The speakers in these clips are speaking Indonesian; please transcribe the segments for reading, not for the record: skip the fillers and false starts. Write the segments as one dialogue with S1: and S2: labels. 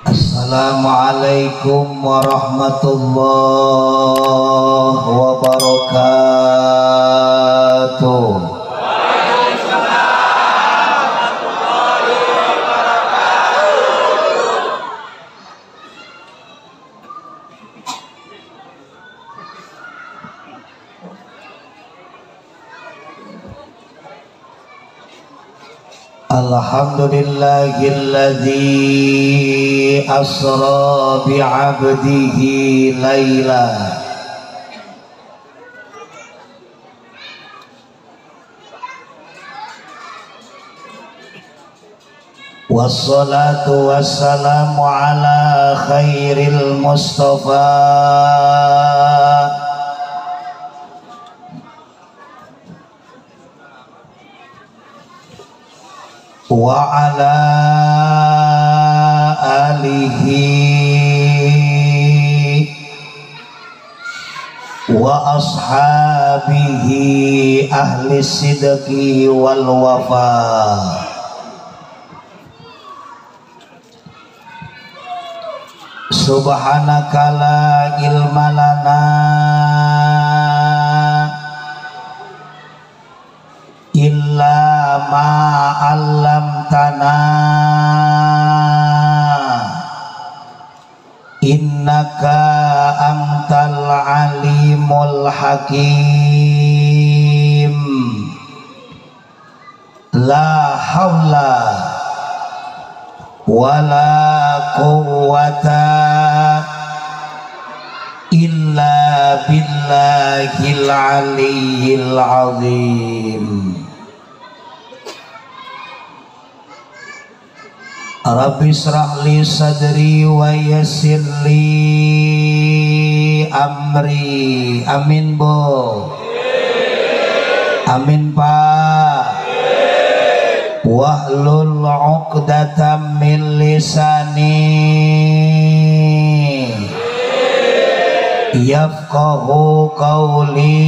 S1: Assalamualaikum warahmatullahi wabarakatuh. Alhamdulillahilladzi asra bi'abdihi laila wassalatu wassalamu ala khairil mustafa wa ala alihi wa ashabihi ahli sidqi wal wafa. Subhanaka la ilma lana illa ma 'allamtana innaka antal alimul hakim. La haula wala quwwata illa billahil aliyyil azim. Rabbi shrah li sadri wa yassir li amri. Amin bo. Amin pak. Wahlul 'uqdatam min lisani yafqahu qawli.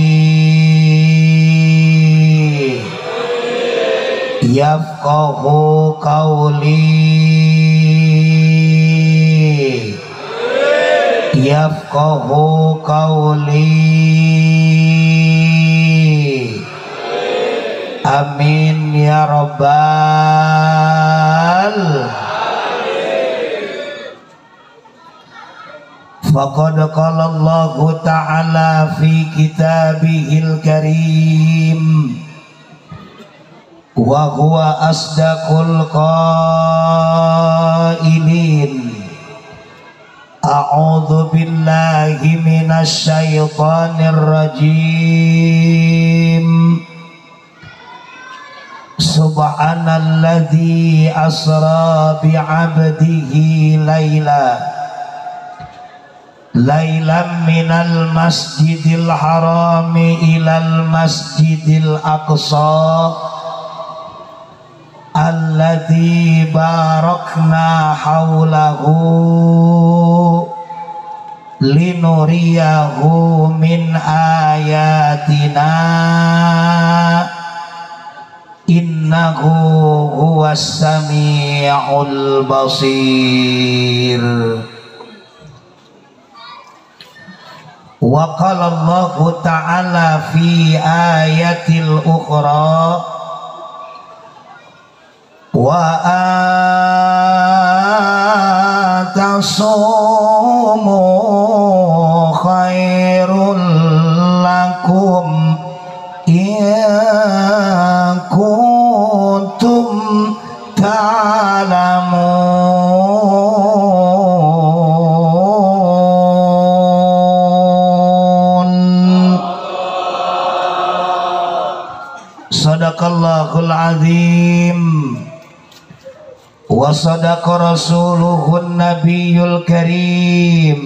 S1: Yafqahu qawli. Yafqahu qawli. Amin ya rabbal faqad qala Allahu ta'ala fi kitabihil karim wa huwa asdaqul qailin. A'udzu billahi minasy syaithanir rajim. Subhanalladzi asra bi'abdihi laylan minal masjidil harami ilal masjidil aqsa alladzi barakna haulahu linuriyahu min ayatina innahu huwas sami'ul basir. Wa qala Allahu ta'ala fi ayatil ukhra wa atasumu khairul lakum in kuntum ta'lamun. Sadaqallahul azim wa sadaqa rasuluhun nabiyyul karim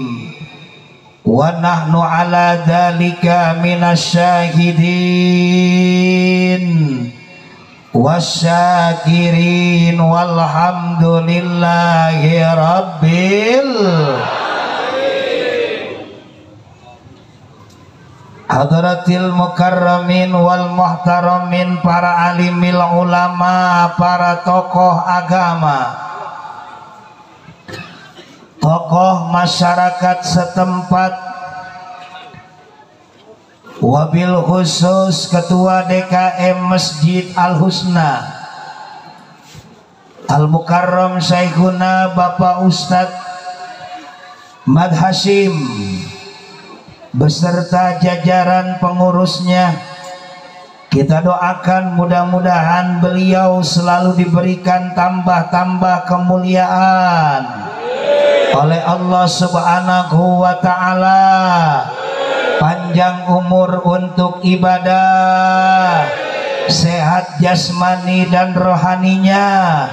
S1: wa nahnu ala dhalika minasyahidin wasyakirin walhamdulillahi rabbil hadratil mukarramin wal muhtaramin, para alimil ulama, para tokoh agama, tokoh masyarakat setempat, wabil khusus Ketua DKM Masjid Al-Husna Al-Mukarram Syekhuna Bapak Ustadz Mad Hashim beserta jajaran pengurusnya. Kita doakan mudah-mudahan beliau selalu diberikan tambah-tambah kemuliaan oleh Allah Subhanahu wa ta'ala, panjang umur untuk ibadah, sehat jasmani dan rohaninya,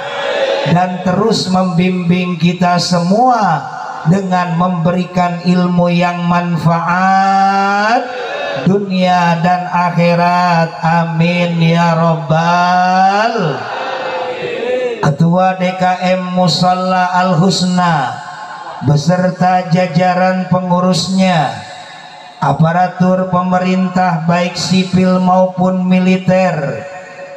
S1: dan terus membimbing kita semua dengan memberikan ilmu yang manfaat dunia dan akhirat. Amin ya Rabbal. Ketua DKM Musalla Al-Husna beserta jajaran pengurusnya, aparatur pemerintah baik sipil maupun militer,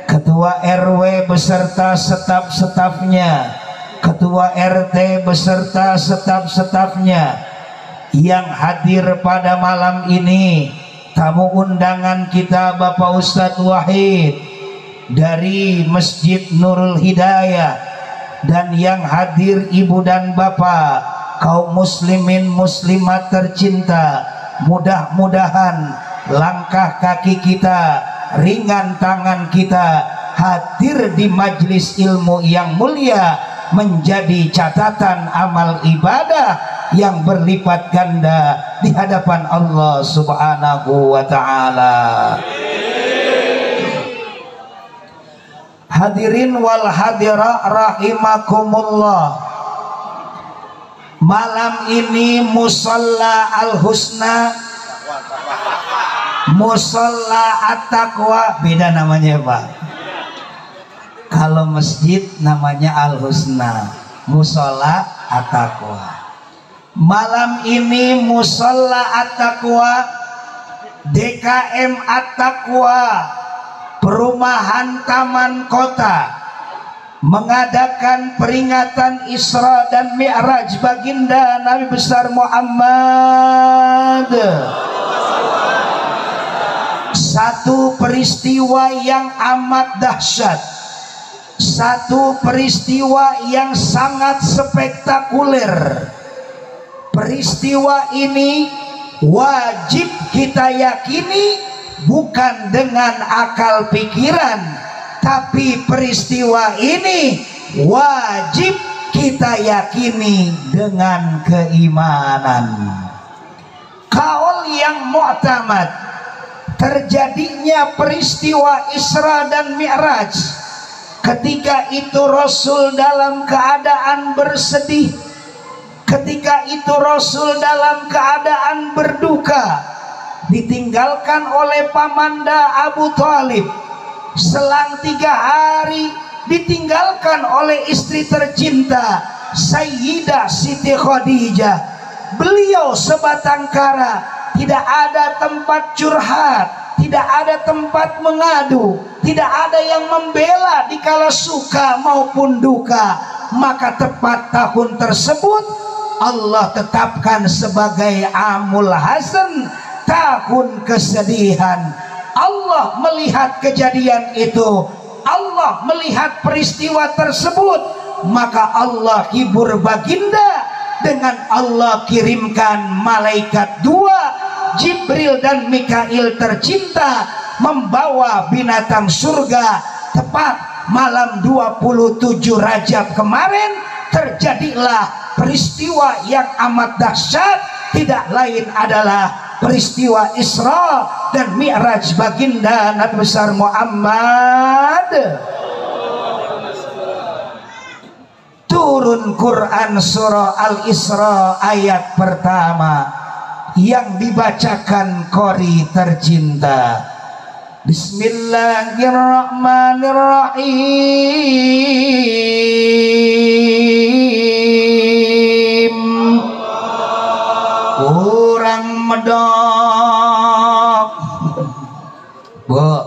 S1: Ketua RW beserta staf-stafnya, Ketua RT beserta staf-stafnya yang hadir pada malam ini, tamu undangan kita Bapak Ustadz Wahid dari Masjid Nurul Hidayah, dan yang hadir ibu dan bapak, kaum muslimin muslimat tercinta. Mudah-mudahan langkah kaki kita, ringan tangan kita hadir di majelis ilmu yang mulia menjadi catatan amal ibadah yang berlipat ganda di hadapan Allah Subhanahu wa ta'ala. Hadirin wal hadirat rahimakumullah, malam ini Musalla Al-Husna, Musalla At-Taqwa, beda namanya Pak. Kalau masjid namanya Al-Husna, Musalla At-Taqwa. Malam ini Musalla At-Taqwa, DKM At-Taqwa, Perumahan Taman Kota, mengadakan peringatan Isra dan Mi'raj baginda Nabi besar Muhammad. Satu peristiwa yang amat dahsyat, satu peristiwa yang sangat spektakuler. Peristiwa ini wajib kita yakini bukan dengan akal pikiran, tapi peristiwa ini wajib kita yakini dengan keimanan. Kaul yang mu'tamad, terjadinya peristiwa Isra dan Mi'raj, ketika itu Rasul dalam keadaan bersedih, ketika itu Rasul dalam keadaan berduka, ditinggalkan oleh pamanda Abu Thalib. Selang 3 hari ditinggalkan oleh istri tercinta Sayyidah Siti Khadijah. Beliau sebatang kara, tidak ada tempat curhat, tidak ada tempat mengadu, tidak ada yang membela dikala suka maupun duka. Maka tepat tahun tersebut Allah tetapkan sebagai Amul Hasan, tahun kesedihan. Allah melihat kejadian itu, Allah melihat peristiwa tersebut, maka Allah hibur baginda dengan Allah kirimkan malaikat 2, Jibril dan Mikail tercinta, membawa binatang surga. Tepat malam 27 Rajab kemarin terjadilah peristiwa yang amat dahsyat, tidak lain adalah peristiwa Isra dan Mi'raj baginda Nabi besar Muhammad. Turun Quran surah Al-Isra ayat pertama yang dibacakan qori tercinta. Bismillahirrahmanirrahim. Kurang medok. Bu,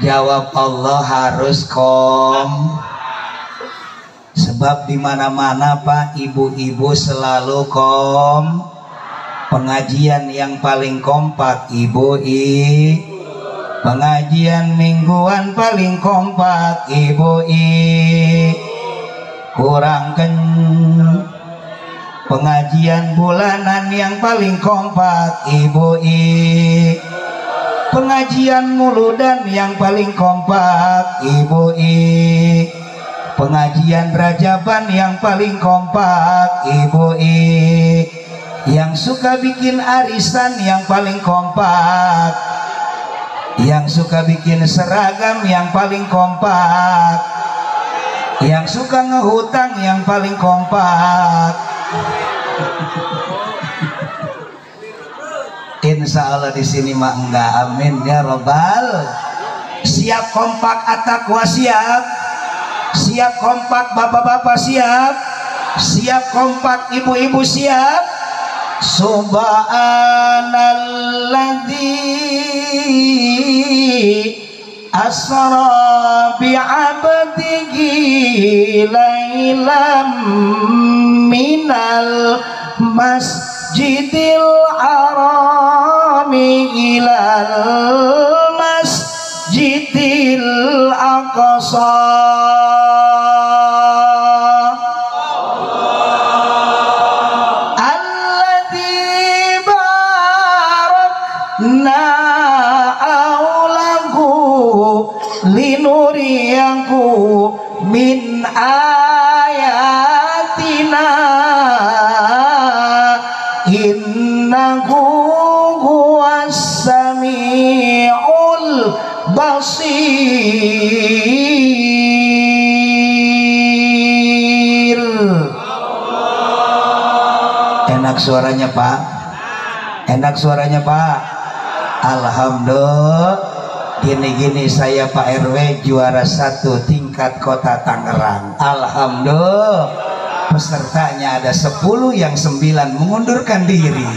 S1: jawab Allah harus kom. sebab di mana-mana Pak ibu-ibu selalu pengajian yang paling kompak pengajian mingguan paling kompak kurang pengajian bulanan yang paling kompak pengajian muludan yang paling kompak pengajian rajaban yang paling kompak yang suka bikin arisan yang paling kompak, yang suka bikin seragam yang paling kompak, yang suka ngehutang yang paling kompak. Insya Allah di sini mah enggak, amin ya robbal. Siap kompak at-taqwa, siap kompak bapak-bapak, siap kompak ibu-ibu, siap. Subhanalladzi asra bi'abdihi lailam minal masjidil harami ilal masjidil aqsa. Min ayatina innahu huwas samiul basir. Enak suaranya Pak, enak suaranya Pak. Alhamdulillah. Gini-gini saya Pak RW juara 1 tingkat kota Tangerang. Alhamdulillah. Pesertanya ada 10, yang 9 mengundurkan diri.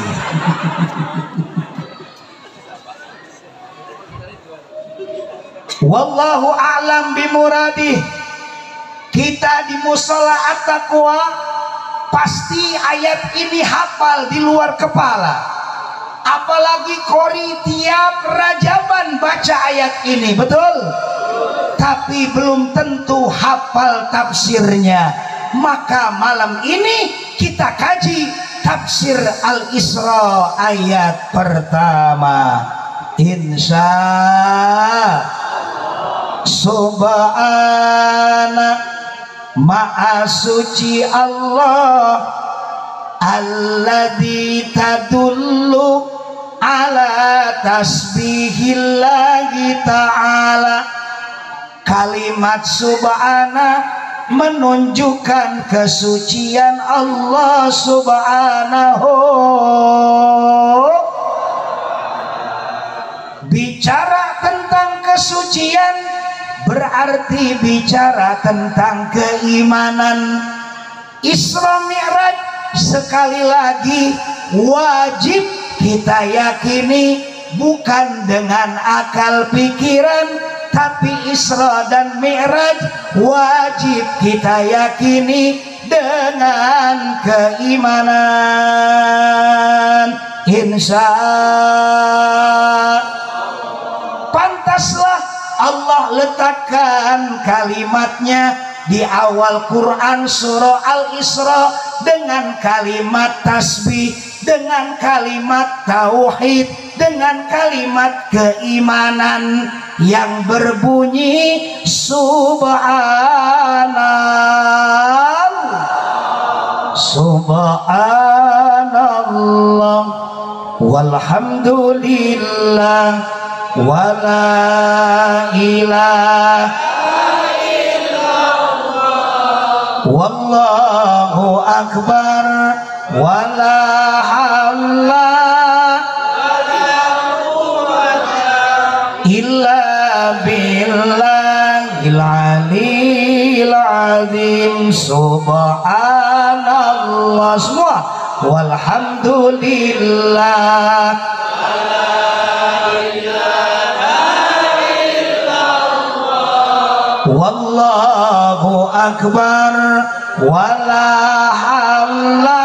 S1: Wallahu a'lam bimuradih. Kita di Mushola At-Taqwa pasti ayat ini hafal di luar kepala. Apalagi kori tiap rajaban baca ayat ini, betul? Tapi belum tentu hafal tafsirnya. Maka malam ini kita kaji tafsir Al-Isra ayat pertama. Insya Subhana Maha suci Allah alladzi tadullu ala tasbihillahi ta'ala. Kalimat subhana menunjukkan kesucian Allah subhanahu. Bicara tentang kesucian berarti bicara tentang keimanan. Isra Mi'raj sekali lagi wajib kita yakini, bukan dengan akal pikiran, tapi Isra dan Mi'raj wajib kita yakini dengan keimanan. Insya pantaslah Allah letakkan kalimatnya di awal Quran surah Al-Isra dengan kalimat tasbih, dengan kalimat tauhid, dengan kalimat keimanan yang berbunyi subhanallah, subhanallah, walhamdulillah, wala ilaha wallahu akbar, wala hawla illa billahil aliyil azim. Subhanallah semua, walhamdulillah, wallahu akbar wala haula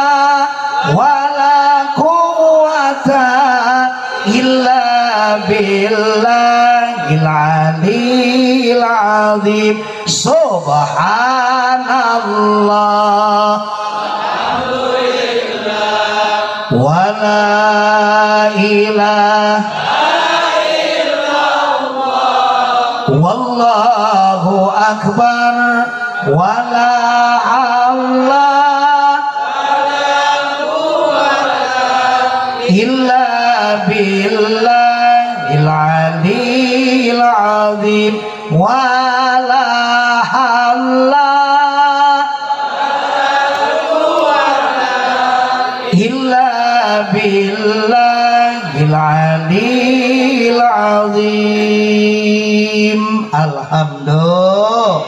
S1: wala quwwata illa billahil aliyil azim. Subhanallah wala ilaha wallahu akbar wala haula illa billahil aliyil azim. Wala haula illa billahil aliyil azim. Alhamdulillah.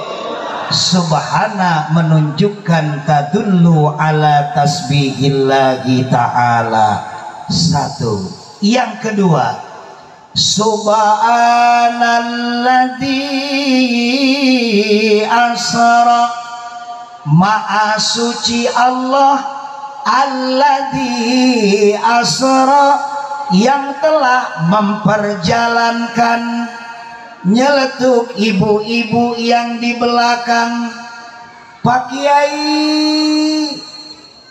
S1: Subhana menunjukkan tadullu ala tasbihillahi ta'ala. Satu. Yang kedua, subhanalladzi asra, maha suci Allah, alladzi asra, yang telah memperjalankan. Nyeletuk ibu-ibu yang di belakang, Pak Kiai,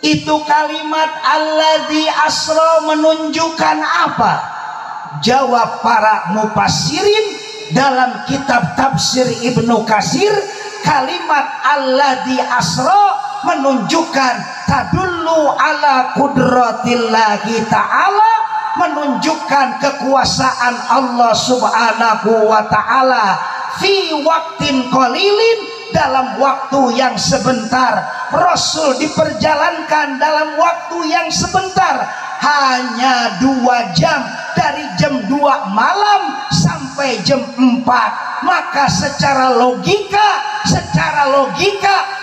S1: itu kalimat alladzi asra menunjukkan apa? Jawab para mufassirin dalam kitab tafsir Ibnu Katsir, kalimat alladzi asra menunjukkan tadullu ala qudratillahi ta'ala, menunjukkan kekuasaan Allah subhanahu wa ta'ala fi waktin qalilin, dalam waktu yang sebentar. Rasul diperjalankan dalam waktu yang sebentar, hanya 2 jam, dari jam 2 malam sampai jam 4. Maka secara logika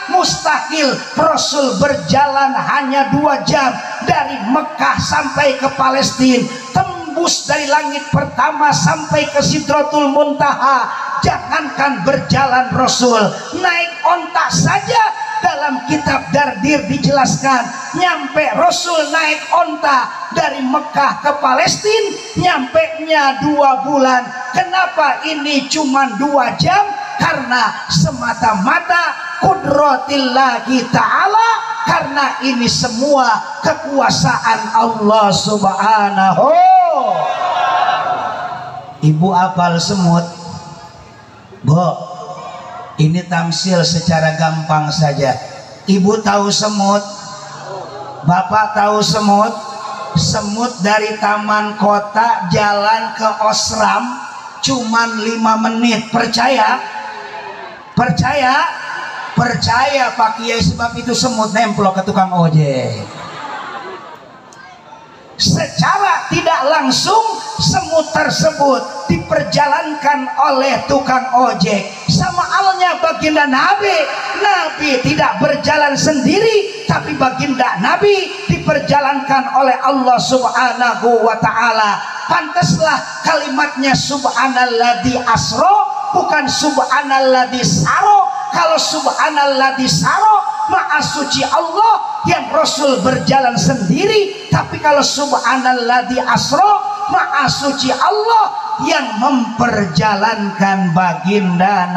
S1: mustahil Rasul berjalan hanya 2 jam dari Mekah sampai ke Palestina, tembus dari langit pertama sampai ke Sidratul Muntaha. Jangankan berjalan Rasul, naik onta saja dalam kitab Dardir dijelaskan, nyampe Rasul naik onta dari Mekah ke Palestina, nyampe nya 2 bulan. Kenapa ini cuma 2 jam? Karena semata-mata qudratillahi ta'ala, karena ini semua kekuasaan Allah subhanahu. Ibu apal semut? Bu, ini tamsil secara gampang saja. Ibu tahu semut? Bapak tahu semut? Semut dari taman kota jalan ke Osram cuman 5 menit. Percaya? Percaya Pak Kiai, sebab itu semut nemplok ke tukang ojek. Secara tidak langsung semut tersebut diperjalankan oleh tukang ojek. Sama halnya baginda Nabi tidak berjalan sendiri, tapi baginda Nabi diperjalankan oleh Allah subhanahu wa ta'ala. Pantaslah kalimatnya subhanalladzi asra, bukan subhanalladzi saro. Kalau subhanalladzi saro, maha suci Allah yang Rasul berjalan sendiri. Tapi kalau subhanalladzi asra, maha suci Allah yang memperjalankan baginda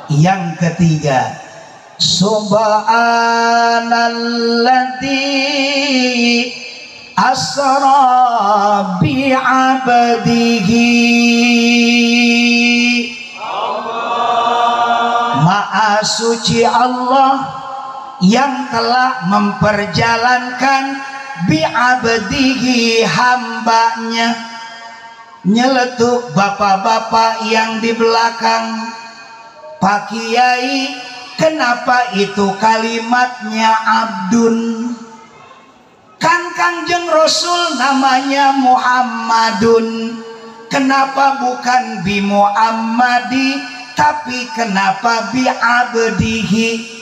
S1: Yang ketiga, subhanalladzi asra bi'abdihi, maha suci Allah yang telah memperjalankan bi'abdihi, hambanya. Nyeletuk bapak-bapak yang di belakang, Pak Kiai, kenapa itu kalimatnya abdun? Kan Kangjeng Rasul namanya Muhammadun, kenapa bukan bi Muhammadi, tapi kenapa bi abdihi?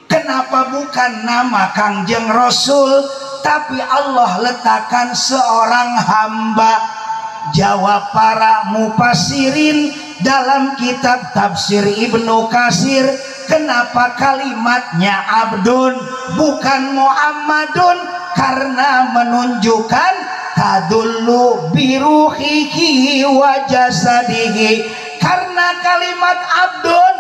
S1: Kenapa bukan nama Kangjeng Rasul tapi Allah letakkan seorang hamba. Jawab para mufassirin dalam kitab tafsir Ibnu Katsir, kenapa kalimatnya abdun bukan Muhammadun? Karena menunjukkan tadullu biruhihi wa jasadihi. Karena kalimat abdun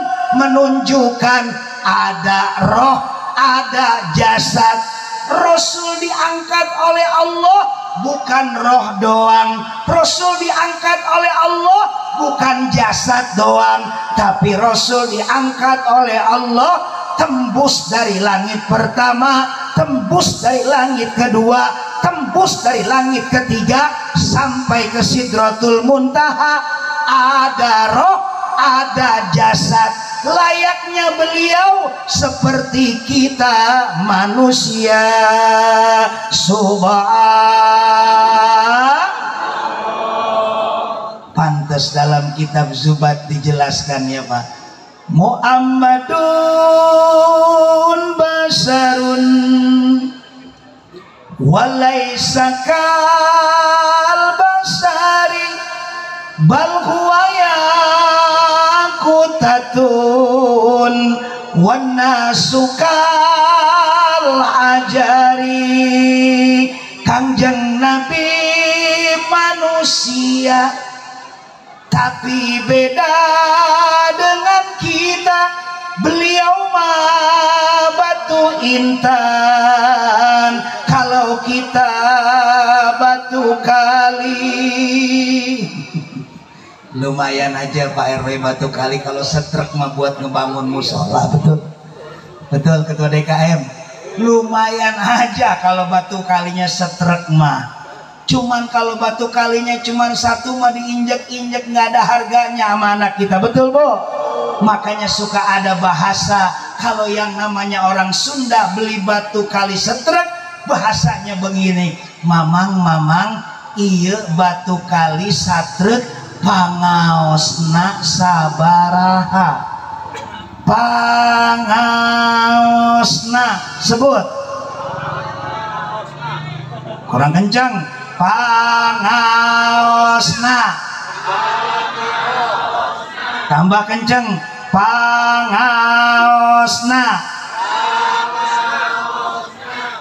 S1: menunjukkan ada roh, ada jasad. Rasul diangkat oleh Allah bukan roh doang. Rasul diangkat oleh Allah bukan jasad doang, tapi Rasul diangkat oleh Allah tembus dari langit pertama, tembus dari langit kedua, tembus dari langit ketiga sampai ke Sidratul Muntaha. Ada roh, ada jasad, layaknya beliau seperti kita manusia. Subhanallah. Pantas dalam kitab Zubat dijelaskan ya Pak, Muhammadun basarun walaysa kal basari bal huwa yaqutatun wan nasu kal ajari. Kangjeng Nabi manusia tapi beda dengan kita. Beliau mah batu intan, kalau kita batu kali. Lumayan aja Pak RW batu kali, kalau setrek mah buat ngebangun musola. Betul, betul Ketua DKM. Lumayan aja kalau batu kalinya setrek mah. Cuman kalau batu kalinya cuman satu mah diinjek-injek nggak ada harganya sama anak kita. Betul Bu? Makanya suka ada bahasa kalau yang namanya orang Sunda beli batu kali setrek, bahasanya begini, mamang iya batu kali satrek pangaosna sabaraha. Pangaosna sebut kurang kencang. Pangaosna tambah kenceng. Pangaosna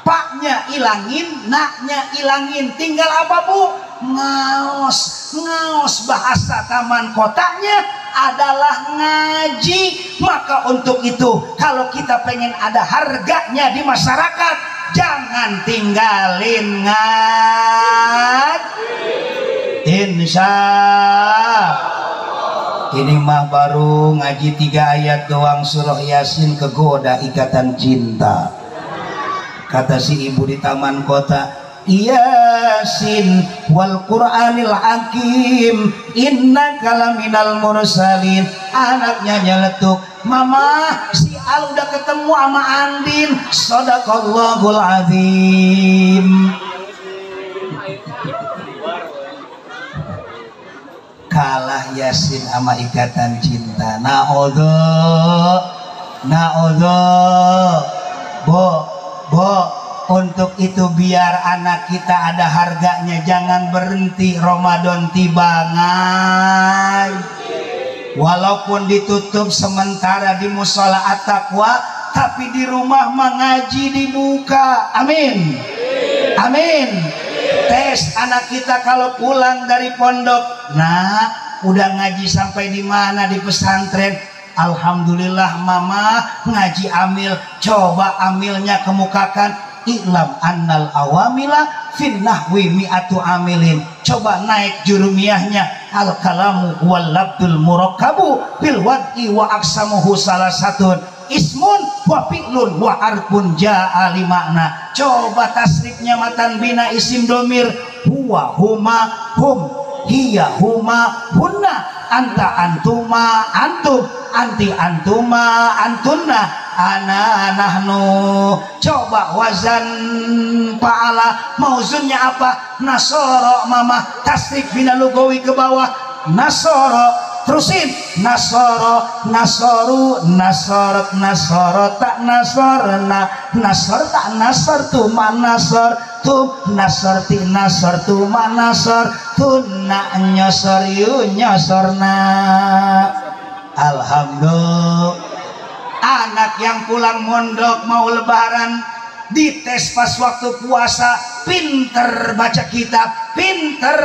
S1: paknya ilangin, naknya ilangin, tinggal apa Bu? Ngaos. Ngaos bahasa taman kotanya adalah ngaji. Maka untuk itu kalau kita pengen ada harganya di masyarakat, jangan tinggalin ngaji. Insya ini mah baru ngaji 3 ayat doang surah Yasin kegoda ikatan cinta. Kata si ibu di taman kota, Yasin wal Qur'anil Hakim innaka laminal mursalin. Anaknya nyeletuk, Mama si Al udah ketemu sama Andin. Shadaqallahul azim. Kalah Yasin sama ikatan cinta. Na'udhu Bo, untuk itu biar anak kita ada harganya, jangan berhenti Ramadan tibangan. Walaupun ditutup sementara di musola at-taqwa, tapi di rumah mengaji dibuka. Amin. Amin. Tes anak kita kalau pulang dari pondok, nah udah ngaji sampai di mana di pesantren? Alhamdulillah Mama ngaji amil. Coba amilnya kemukakan. I'lam annal awamila fin nahwi mi'atu amilin. Coba naik jurumiyahnya. Al kalamu wal labdul murakkabu bil wad'i wa aksamuhu salah satun ismun wa fi'lun wa arbun ja'a li makna. Coba tasrifnya matan bina isim domir. Huwa huma hum, hiya huma hunna, anta antuma antum, anti antuma antunna, ana nahnu. Coba wazan fa'ala mauzunnya apa? Nasoro Mama tasrif bina lugawi ke bawah. Nasoro Terusin. Nasoro, nasoru, nasorot, nasorota, nasorna, nasorta, nasortu, manasor tu, nasorti, nasortu, manasor tu, nak nyosor yu nyosorna. Alhamdulillah. Anak yang pulang mondok mau lebaran dites pas waktu puasa, pinter baca kitab, pinter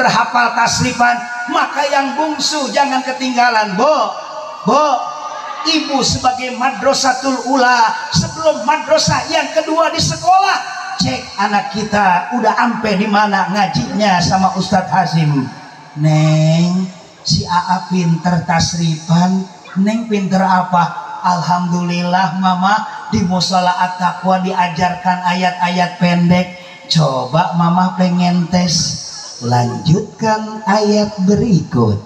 S1: hafal tasrifan, maka yang bungsu jangan ketinggalan. Bo, ibu sebagai madrasatul ula, sebelum madrasah yang kedua di sekolah, cek anak kita udah ampe di mana ngajinya sama Ustadz Hasim. Neng, si Aa pinter tasrifan, Neng pinter apa? Alhamdulillah mama di mushola at-taqwa diajarkan ayat-ayat pendek. Coba mama pengen tes. Lanjutkan ayat berikut.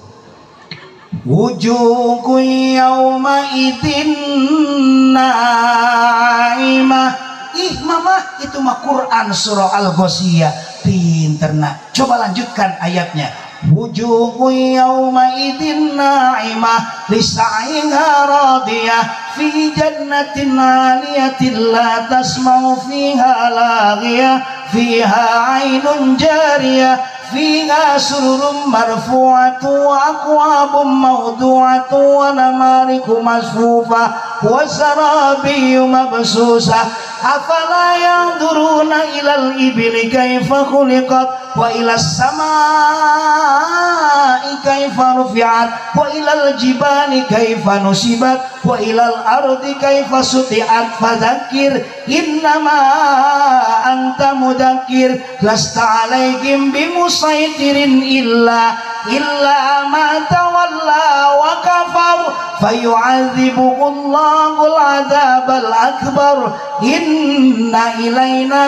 S1: Wujuhu yauma idin naimah. Ih mama, itu mah Quran surah Al-Ghasyiyah. Pinter nak. Coba lanjutkan ayatnya. Wujuhu yawma idin na'imah lisa'inha radiyah fi jannatin 'aliyatin la tasma'u fiha laghiyah fiha 'ainun jariyah fiha sururun marfu'atu wa akwabun mawdu'atu wa namariku masfufah wa sarabiyyu mabsusah afala yanzuruna ilal ibili kaifa khuliqat wa ilas samaa'i kaifa rufi'at wa ilal jibali kaifa nusibat wa ilal ardi kaifa suti'at fadzakir innama anta mudzakir lasta 'alaihim bimusaitirin illa ma tawalla wa kafar fayu'adzibuhullahu al-'adzabal akbar inna ilaina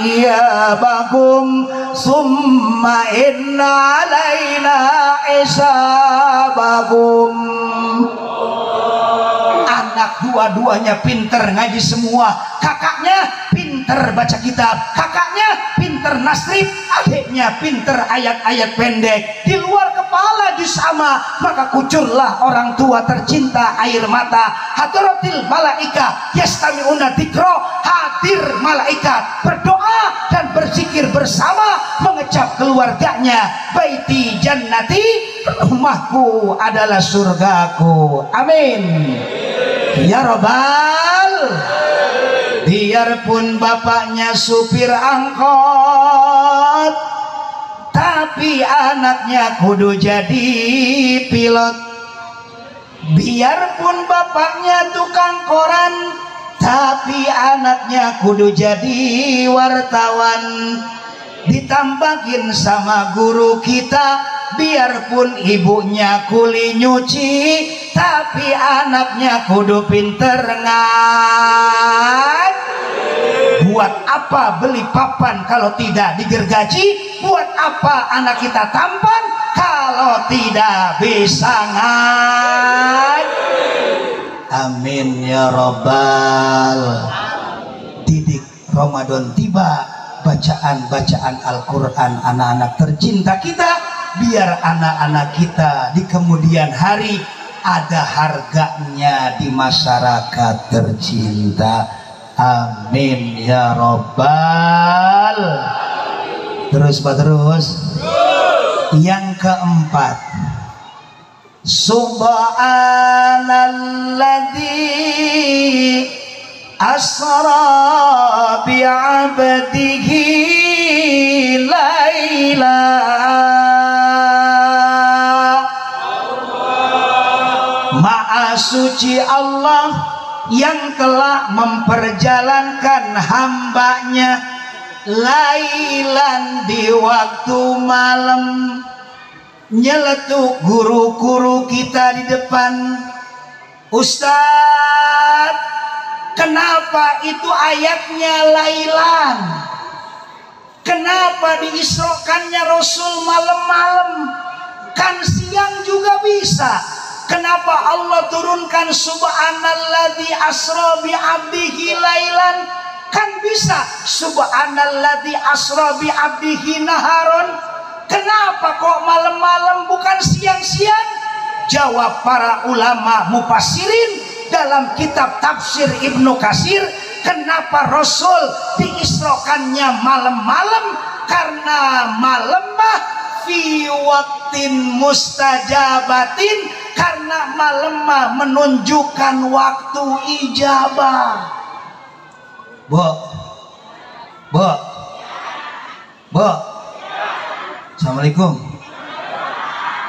S1: iyabakum summa inna alaina hisabakum. Anak dua-duanya pinter ngaji semua. Kakaknya pinter baca kitab, kakaknya pinter nasrif, adiknya pinter ayat-ayat pendek. Di luar kepala juz amma, maka kucurlah orang tua tercinta air mata. Hadratil malaika yastami'una dzikra, hadir malaikat berdoa dan berzikir bersama, mengecap keluarganya. Baiti jannati, rumahku adalah surgaku. Amin ya robbal. Biarpun bapaknya supir angkot, tapi anaknya kudu jadi pilot. Biarpun bapaknya tukang koran, tapi anaknya kudu jadi wartawan. Ditambahin sama guru kita, biarpun ibunya kuli nyuci, tapi anaknya kudu pinter ngaji. Buat apa beli papan kalau tidak digergaji? Buat apa anak kita tampan kalau tidak bisa ngaji? Amin ya robbal. Didik Ramadan tiba, bacaan-bacaan Al-Quran anak-anak tercinta kita, biar anak-anak kita di kemudian hari ada harganya di masyarakat tercinta. Amin ya robbal. Terus Pak, terus. Yang keempat, subhanalladzi asra bi'abdihi laila. Maha suci Allah yang telah memperjalankan hambanya lailan di waktu malam. Nyeletuk guru-guru kita di depan, Ustaz, kenapa itu ayatnya lailan? Kenapa diisrokannya Rasul malam-malam? Kan siang juga bisa. Kenapa Allah turunkan subhanalladzi asra bi 'abdihi lailan? Kan bisa subhanalladzi asra bi 'abdihi naharon. Kenapa kok malam-malam bukan siang-siang? Jawab para ulama mufassirin dalam kitab tafsir Ibnu Katsir, kenapa Rasul diisrokannya malam-malam? Karena malam mah fi waktin mustajabatin, karena malam mah menunjukkan waktu ijabah. Bu, Assalamualaikum.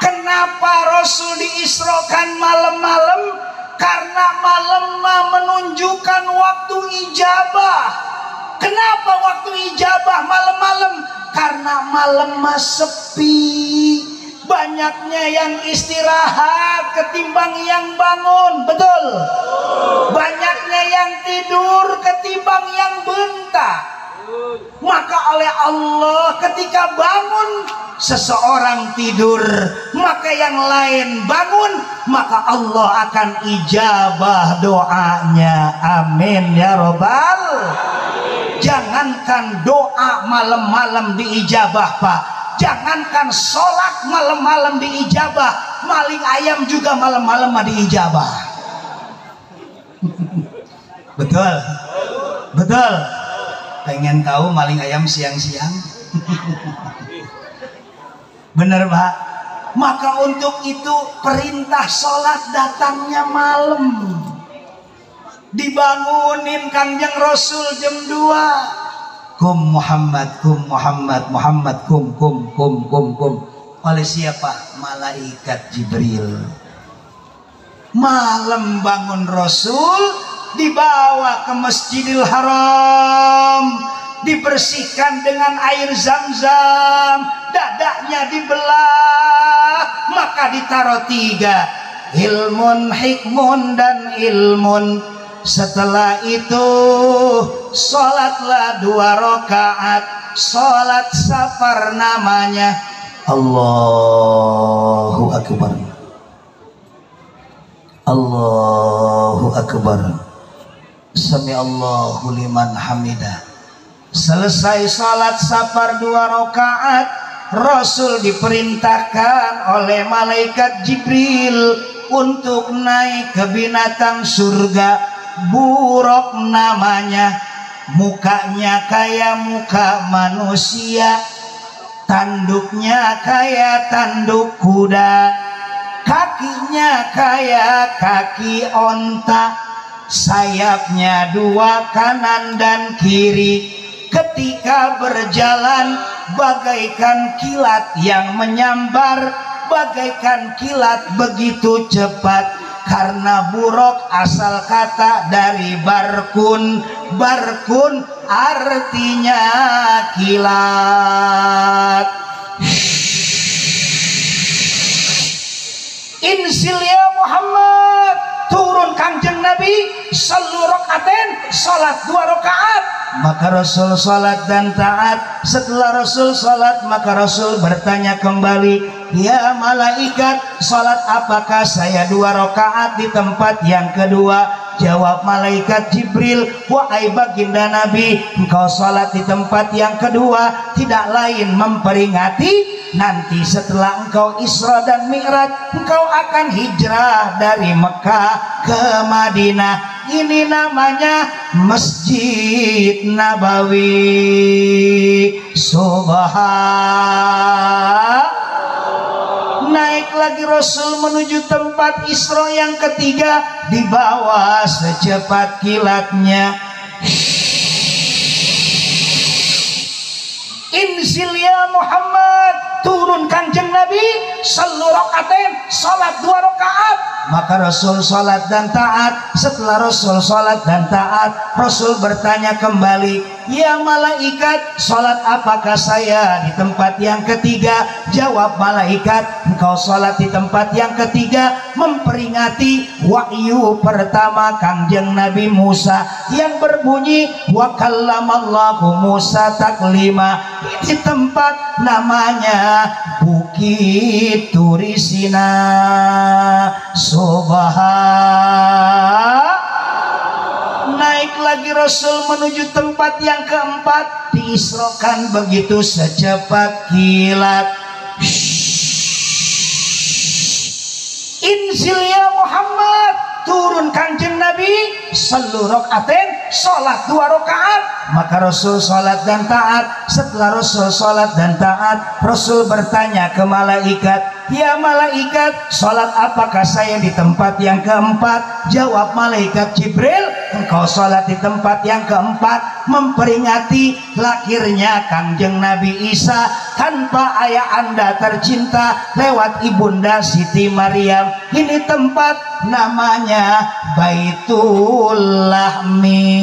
S1: Kenapa Rasul diisrokan malam-malam? Karena malam mah menunjukkan waktu ijabah. Kenapa waktu ijabah malam-malam? Karena malam mah sepi, banyaknya yang istirahat ketimbang yang bangun. Betul? Banyaknya yang tidur ketimbang yang bentak. Maka oleh Allah ketika bangun seseorang tidur, maka yang lain bangun, maka Allah akan ijabah doanya. Amin ya robbal. Jangankan doa malam-malam diijabah, Pak. Jangankan sholat malam-malam diijabah, maling ayam juga malam-malam diijabah. Betul? Betul? Pengen tahu maling ayam siang-siang? Bener, Pak? Maka untuk itu perintah sholat datangnya malam. Dibangunin Kangjeng Rasul jam 2. Kum Muhammad, kum Muhammad, Muhammad kum. Oleh siapa? Malaikat Jibril. Malam bangun Rasul, dibawa ke Masjidil Haram, dibersihkan dengan air Zam-Zam, dadanya dibelah, maka ditaruh 3, ilmun, hikmun, dan ilmun. Setelah itu sholatlah 2 rakaat, sholat safar namanya. Allahu Akbar, Allahu Akbar, Sami Allahu liman hamidah. Selesai sholat safar 2 rakaat, Rasul diperintahkan oleh malaikat Jibril untuk naik ke binatang surga. Buruk namanya, mukanya kayak muka manusia, tanduknya kayak tanduk kuda, kakinya kayak kaki onta, sayapnya 2 kanan dan kiri. Ketika berjalan bagaikan kilat yang menyambar, bagaikan kilat begitu cepat. Karena buruk asal kata dari barkun. Barkun artinya kilat. Insil ya Muhammad, turun Kangjeng Nabi, sallu rakaatain, salat 2 rakaat. Maka Rasul salat dan taat. Setelah Rasul salat, maka Rasul bertanya kembali, ya malaikat, salat apakah saya 2 rakaat di tempat yang kedua? Jawab malaikat Jibril, wahai baginda Nabi, engkau salat di tempat yang kedua tidak lain memperingati nanti setelah engkau Isra dan Mi'raj, engkau akan hijrah dari Mekah ke Madinah. Ini namanya Masjid Nabawi. Naik lagi Rasul menuju tempat Isra yang ketiga, dibawa secepat kilatnya. Inzil ya Muhammad, turun Kanjeng Nabi, sallu rakaatain, salat 2 rakaat. Maka Rasul salat dan taat. Setelah Rasul salat dan taat, Rasul bertanya kembali, ya malaikat, salat apakah saya di tempat yang ketiga? Jawab malaikat, engkau salat di tempat yang ketiga memperingati wahyu pertama Kanjeng Nabi Musa yang berbunyi wa kallamallahu Musa taklima. Di tempat namanya Bukit Turisina. Naik lagi Rasul menuju tempat yang keempat, diisrokan begitu secepat kilat. inzil ya Muhammad, turun kanjeng Nabi, sallu rakaatain, salat 2 rakaat. Maka Rasul salat dan taat. Setelah Rasul salat dan taat, Rasul bertanya ke malaikat, ya malaikat, salat apakah saya di tempat yang keempat? Jawab malaikat Jibril, engkau salat di tempat yang keempat, memperingati lahirnya kanjeng Nabi Isa tanpa ayah anda tercinta lewat ibunda Siti Maryam. Ini tempat namanya Baitul Lahmi.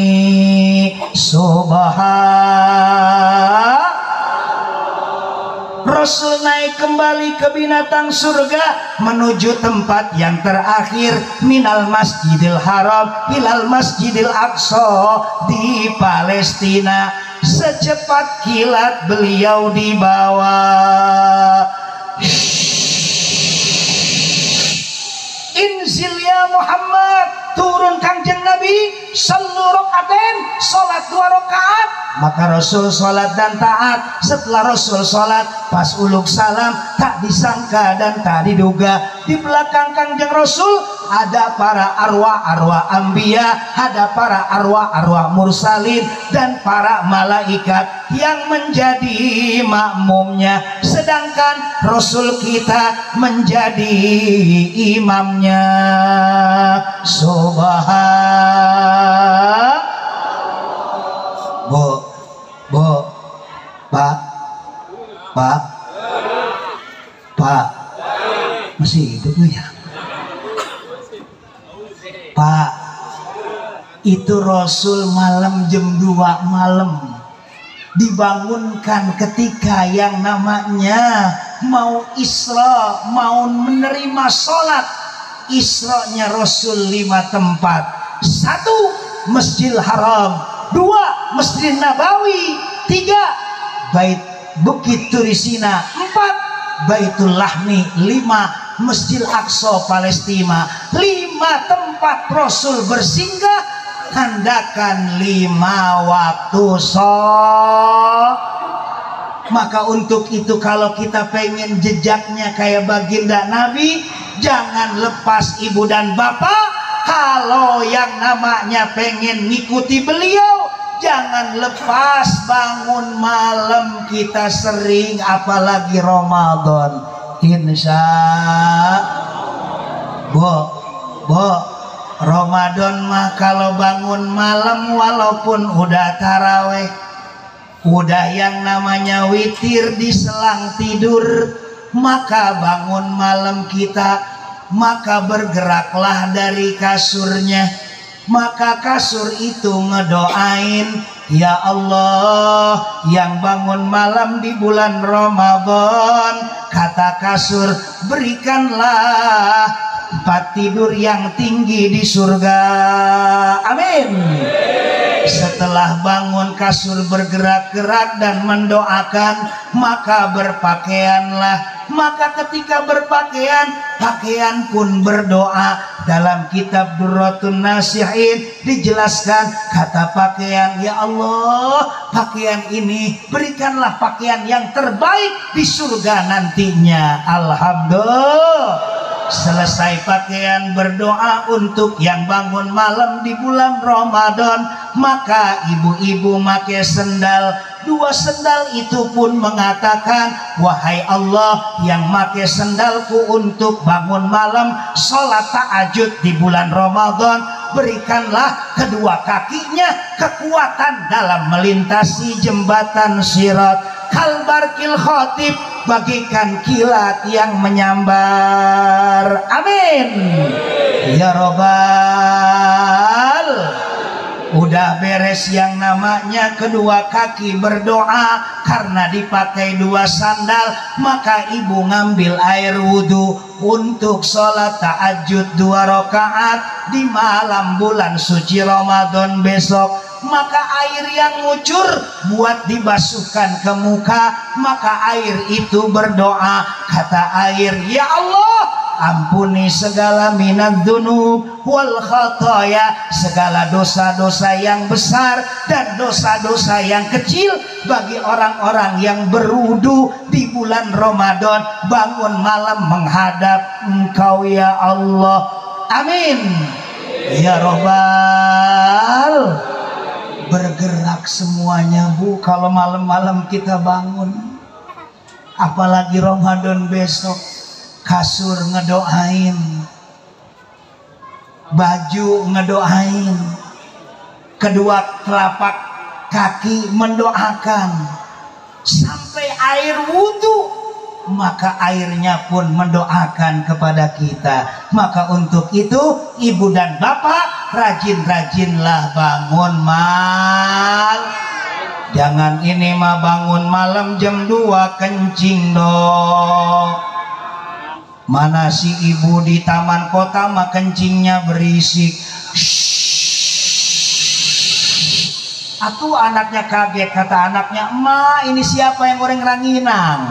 S1: Rasul naik kembali ke binatang surga menuju tempat yang terakhir, minal Masjidil Haram ilal Masjidil Aqsa di Palestina. Secepat kilat beliau dibawa. Inzil ya Muhammad, turun kanjeng Nabi, sallu rakaatain, salat 2 rakaat. Maka Rasul salat dan taat. Setelah Rasul salat, pas uluk salam, tak disangka dan tak diduga, di belakang kanjeng Rasul ada para arwah-arwah anbiya, ada para arwah-arwah mursalin, dan para malaikat yang menjadi makmumnya, sedangkan Rasul kita menjadi imamnya. Subhan Bu, Pak, masih hidup nggak ya? Pak, itu Rasul malam jam 2 malam dibangunkan ketika yang namanya mau Isra, mau menerima sholat. Isra-nya Rasul 5 tempat. 1 Masjidil Haram, 2 Masjid Nabawi, 3 Bait Bukit Turisina, 4 Baitul Lahmi, 5 Masjid Aqsa Palestina. 5 tempat Rasul bersinggah, tandakan 5 waktu sholat. Maka untuk itu kalau kita pengen jejaknya kayak baginda Nabi, jangan lepas ibu dan bapak. Kalau yang namanya pengen ngikuti beliau, jangan lepas bangun malam. Kita sering, apalagi Ramadan. Insya Ramadan mah kalau bangun malam, walaupun udah taraweh, udah yang namanya witir di selang tidur, maka bangun malam kita, maka bergeraklah dari kasurnya. Maka kasur itu ngedoain, ya Allah, yang bangun malam di bulan Ramadan, kata kasur, berikanlah tempat tidur yang tinggi di surga. Amin. Setelah bangun, kasur bergerak-gerak dan mendoakan, maka berpakaianlah. Maka ketika berpakaian, pakaian pun berdoa. Dalam kitab Durratun Nasihin dijelaskan, kata pakaian, ya Allah, pakaian ini berikanlah pakaian yang terbaik di surga nantinya. Alhamdulillah. Selesai pakaian, berdoa untuk yang bangun malam di bulan Ramadan. Maka ibu-ibu pakai sendal, 2 sendal itu pun mengatakan, wahai Allah, yang pakai sendalku untuk bangun malam sholat tahajud di bulan Ramadan, berikanlah kedua kakinya kekuatan dalam melintasi jembatan Sirat. Kalbarkil khotib, bagikan kilat yang menyambar. Amin. Ya Robbal. Udah beres yang namanya kedua kaki berdoa, karena dipakai 2 sandal, maka ibu ngambil air wudhu untuk sholat tahajud 2 rakaat di malam bulan suci Ramadan besok. Maka air yang ngucur buat dibasuhkan ke muka, maka air itu berdoa, kata air, ya Allah, ampuni segala minad dzunub wal khataya, segala dosa-dosa yang besar dan dosa-dosa yang kecil bagi orang-orang yang berwudu di bulan Ramadan, bangun malam menghadap Engkau ya Allah. Amin ya Rabbal. Bergerak semuanya Bu, kalau malam-malam kita bangun, apalagi Ramadan besok, kasur ngedoain, baju ngedoain, kedua telapak kaki mendoakan, sampai air wudhu maka airnya pun mendoakan kepada kita. Maka untuk itu ibu dan bapak, rajin-rajinlah bangun jangan ini mah bangun malam jam 2 kencing dong. Mana si ibu di taman kota mah kencingnya berisik. Atuh anaknya kaget, kata anaknya, "Ma, ini siapa yang goreng ranginang?"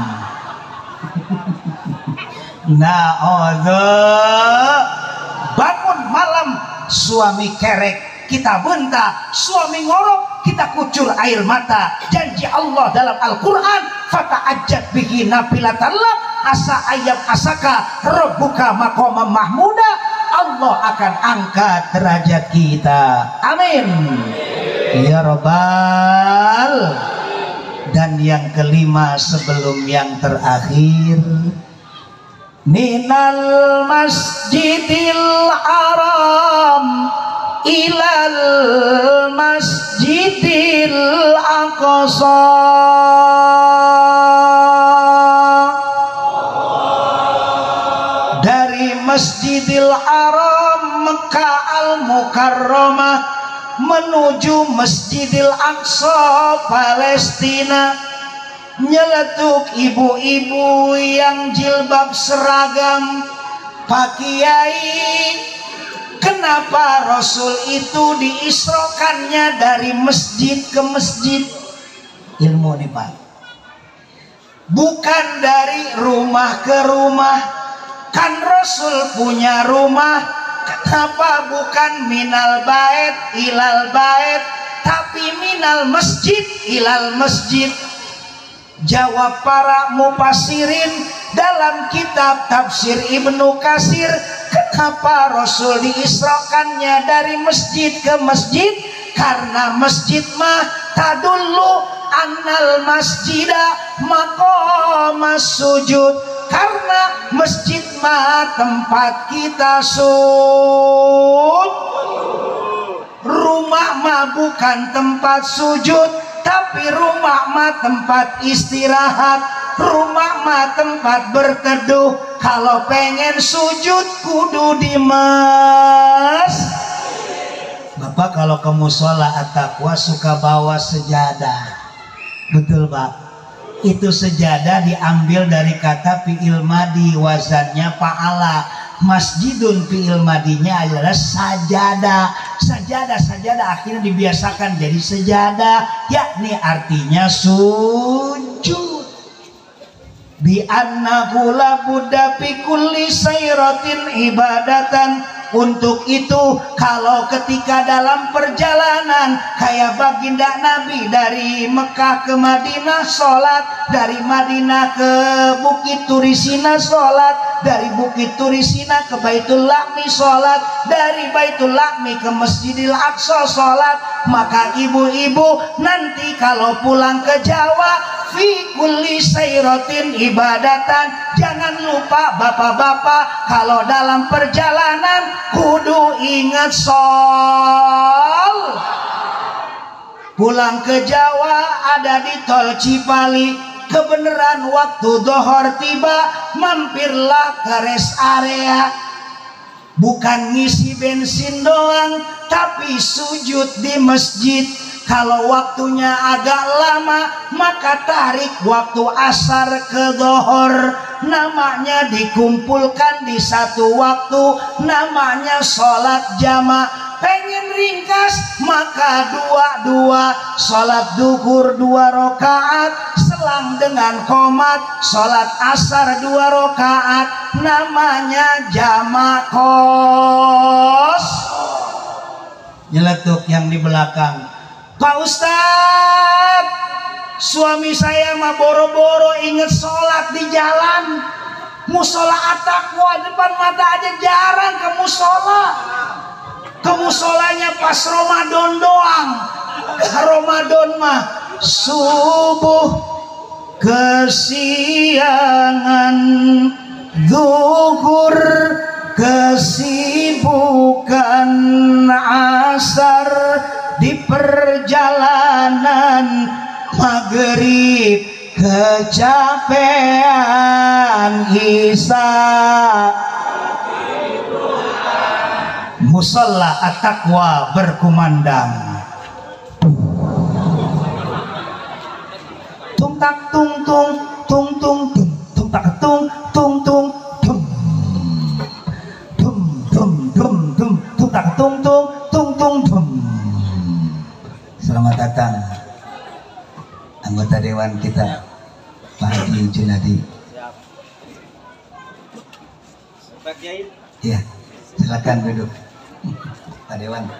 S1: Nah, bangun malam suami kerek kita bentah, suami ngorok kita kucur air mata. Janji Allah dalam Al-Quran, fata'ajjab bihi nafilatan lak asa ayam asaka rabbuka maqamam mahmuda. Allah akan angkat derajat kita. Amin ya Rabbal. Dan yang kelima sebelum yang terakhir, minal masjidil haram ilal masjidil aqsa. Dari Masjidil Haram Mekah Al-Mukarramah menuju Masjidil Aqsa Palestina, nyeletuk ibu-ibu yang jilbab seragam. Pak Kiai, kenapa Rasul itu diisrokannya dari masjid ke masjid? Ilmu nih Pak, bukan dari rumah ke rumah. Kan Rasul punya rumah, kenapa bukan minal bait ilal bait, tapi minal masjid ilal masjid? Jawab para mufassirin dalam kitab tafsir Ibnu Katsir, kenapa Rasul diisrokannya dari masjid ke masjid? Karena masjid mah tadullu annal masjida maqamas sujud. Karena masjid mah tempat kita rumah mah bukan tempat sujud, tapi rumah mah tempat istirahat, rumah mah tempat berteduh. Kalau pengen sujud kudu di Bapak kalau ke mushola at-taqwa suka bawa sejadah, betul Pak? Itu sejadah diambil dari kata fi'il madi, wazannya fa'ala. Masjidun fi'il madinya adalah sajadah. Sajadah akhirnya dibiasakan jadi sejadah, yakni artinya sujud. Bi annahu la budda fi kulli sayratin ibadatan. Untuk itu kalau ketika dalam perjalanan kayak baginda Nabi dari Mekah ke Madinah sholat, dari Madinah ke Bukit Turisina sholat, dari Bukit Turisina ke Baitul Lahmi sholat, dari Baitul Lahmi ke Masjidil Aqsa sholat, maka ibu-ibu nanti kalau pulang ke Jawa, fi kulli sayratin ibadatan, jangan lupa bapak-bapak kalau dalam perjalanan kudu ingat pulang ke Jawa ada di tol Cipali, kebenaran waktu dohor tiba, mampirlah ke rest area, bukan ngisi bensin doang tapi sujud di masjid. Kalau waktunya agak lama maka tarik waktu asar ke dohor, namanya dikumpulkan di satu waktu, namanya sholat jama'. Pengen ringkas maka dua sholat duhur 2 rakaat, selang dengan qomat. Sholat asar 2 rakaat namanya jamak kos. Nyeletuk yang di belakang, Pak Ustadz, suami saya mah boro-boro inget sholat di jalan. Musola At-Taqwa depan mata aja jarang ke musola. Ke musolanya pas Ramadan doang. Ramadan mah subuh, kesiangan, zuhur, kesibukan, asar, di perjalanan, maghrib, kecapean, isya, musola At-Taqwa berkumandang. Tung tak tung tung tung tung tung tung tak tung tung tung tung tung tung tung tung tung tak tung tung tung tung tung. Selamat datang anggota dewan kita Pak Haji Junadi. Ya, silakan duduk Pak Dewan.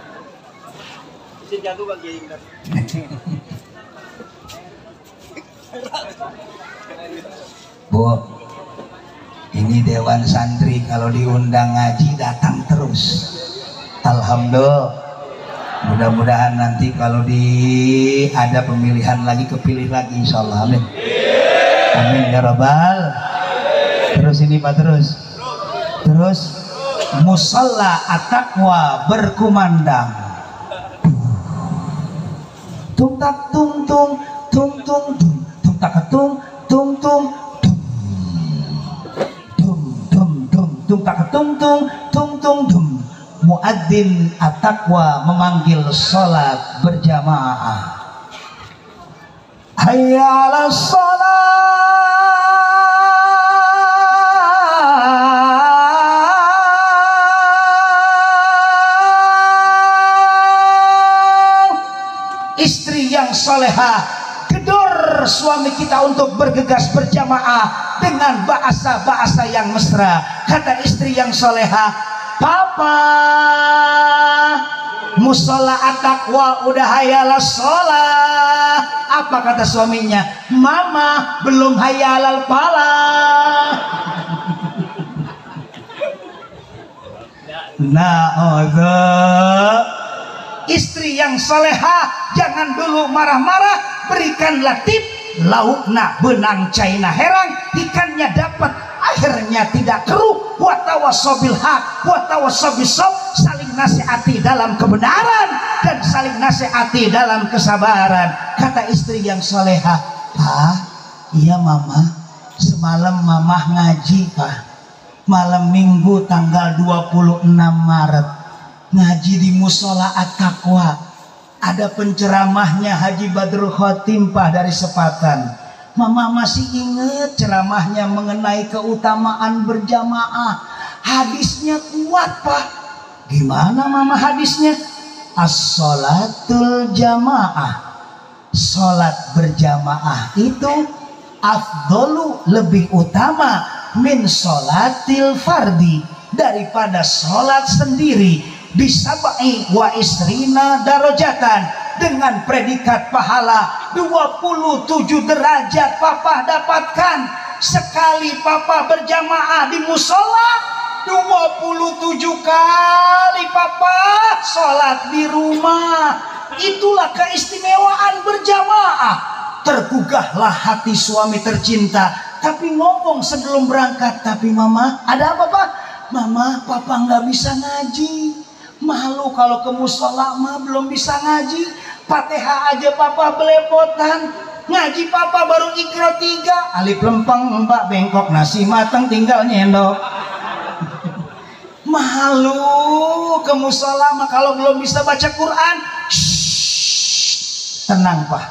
S1: Bu, ini dewan santri kalau diundang ngaji datang terus. Alhamdulillah. Mudah-mudahan nanti kalau ada pemilihan lagi kepilih lagi insyaallah. Amin. Amin ya rabbal. Terus ini Pak, terus musola At-Taqwa berkumandang. Tung tak tung tung tung tung tung tung tak tung tung tung tung tung tung tung tung tak tung tung tung tung tung. Muadzin At-Taqwa memanggil sholat berjamaah. Hayya 'alas shalah. Istri yang solehah gedor suami kita untuk bergegas berjamaah dengan bahasa-bahasa yang mesra. Kata istri yang solehah, Papa, musola At-Taqwa udah hayalah sholat. Apa kata suaminya? Mama belum hayalal falah. Istri yang solehah jangan dulu marah-marah, berikanlah tip laukna benang China herang, ikannya dapat akhirnya tidak keruh. Wa tawassabil haq wa tawassabis sabr, saling nasihati dalam kebenaran dan saling nasihati dalam kesabaran. Kata istri yang solehah, Pak, iya mama, semalam mamah ngaji Pak, malam minggu tanggal 26 Maret ngaji di musola At-Taqwa. Ada penceramahnya Haji Badrul Khotim Pak dari Sepatan. Mama masih ingat ceramahnya mengenai keutamaan berjamaah. Hadisnya kuat Pak. Gimana mama hadisnya? As-sholatul jamaah, sholat berjamaah itu afdolu, lebih utama, min sholatil fardi, daripada sholat sendiri. Bisabai wa isrina darajatan, dengan predikat pahala 27 derajat papa dapatkan sekali papa berjamaah di musola. 27 kali papa sholat di rumah. Itulah keistimewaan berjamaah. Tergugahlah hati suami tercinta, tapi ngomong sebelum berangkat, tapi mama, ada apa Pak? Mama, papa nggak bisa ngaji. Malu kalau ke musola mah belum bisa ngaji. Fatihah aja papa belepotan. Ngaji papa baru Iqra 3, alif lempeng mbak bengkok nasi mateng tinggal nyendok. Malu ke musola mah kalau belum bisa baca Quran. Shhh, tenang Pak.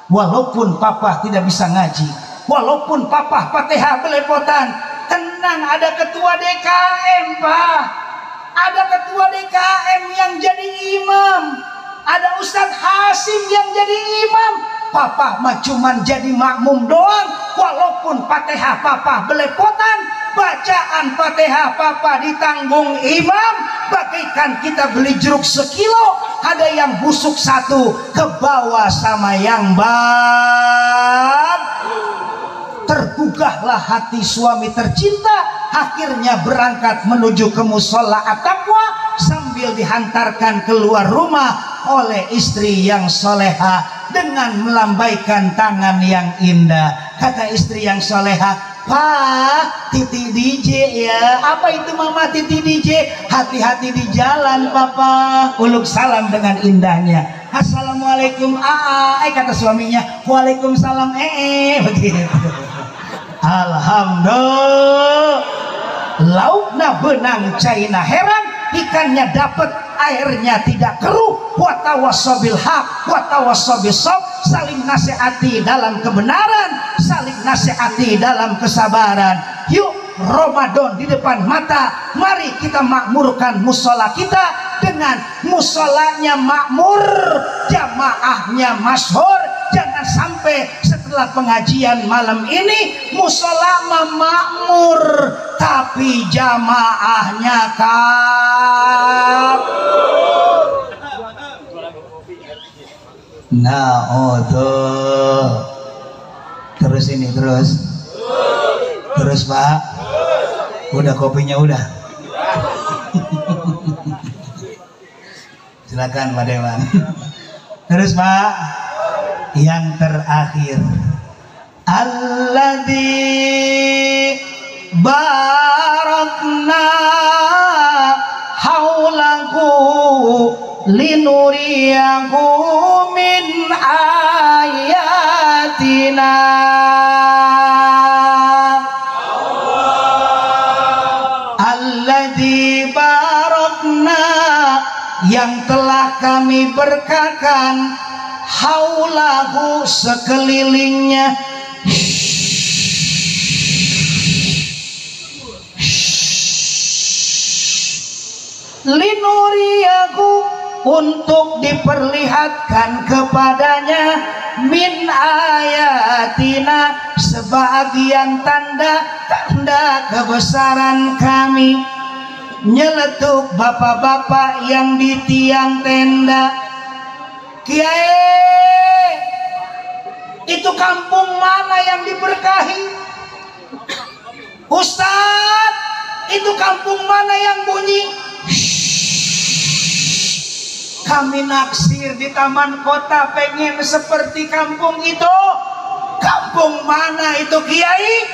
S1: Walaupun papa tidak bisa ngaji, walaupun papa Fatihah belepotan, tenang, ada ketua DKM Pak. Ada ketua DKM yang jadi imam, ada Ustadz Hasim yang jadi imam. papa mah cuman jadi makmum doang. Walaupun Fatihah papa belepotan, bacaan Fatihah papa ditanggung imam, bagaikan kita beli jeruk sekilo, ada yang busuk satu ke bawah sama yang bab. Tergugahlah hati suami tercinta, akhirnya berangkat menuju ke musola at-taqwa sambil dihantarkan keluar rumah oleh istri yang soleha dengan melambaikan tangan yang indah. Kata istri yang soleha, "Pak, Titi DJ ya." "Apa itu Mama Titi DJ?" "Hati-hati di jalan Papa." Uluk salam dengan indahnya. "Assalamualaikum kata suaminya. "Waalaikumsalam begitu. Alhamdulillah. Laukna benang caina heran, ikannya dapat, airnya tidak keruh. Watawassobil haq watawassobis sob, saling nasihati dalam kebenaran, saling nasihati dalam kesabaran. Yuk, Ramadan di depan mata, mari kita makmurkan musola kita dengan musolanya makmur, jamaahnya masyhur. Jangan sampai setelah pengajian malam ini musola makmur tapi jamaahnya terus ini terus Pak, udah kopinya udah. Silakan Pak Dewan. Terus Pak, yang terakhir, alladzi barakna haulahu linuriyahu min ayatina. Alladzi barakna, yang telah kami berkakan, haulahu sekelilingnya, linuriyahu untuk diperlihatkan kepadanya, min ayatina sebagian tanda-tanda kebesaran kami. Nyeletuk bapak-bapak yang di tiang tenda, "Kiai, itu kampung mana yang diberkahi?" "Ustadz, itu kampung mana yang bunyi?" "Kami naksir di taman kota, pengen seperti kampung itu." "Kampung mana itu Kiai?"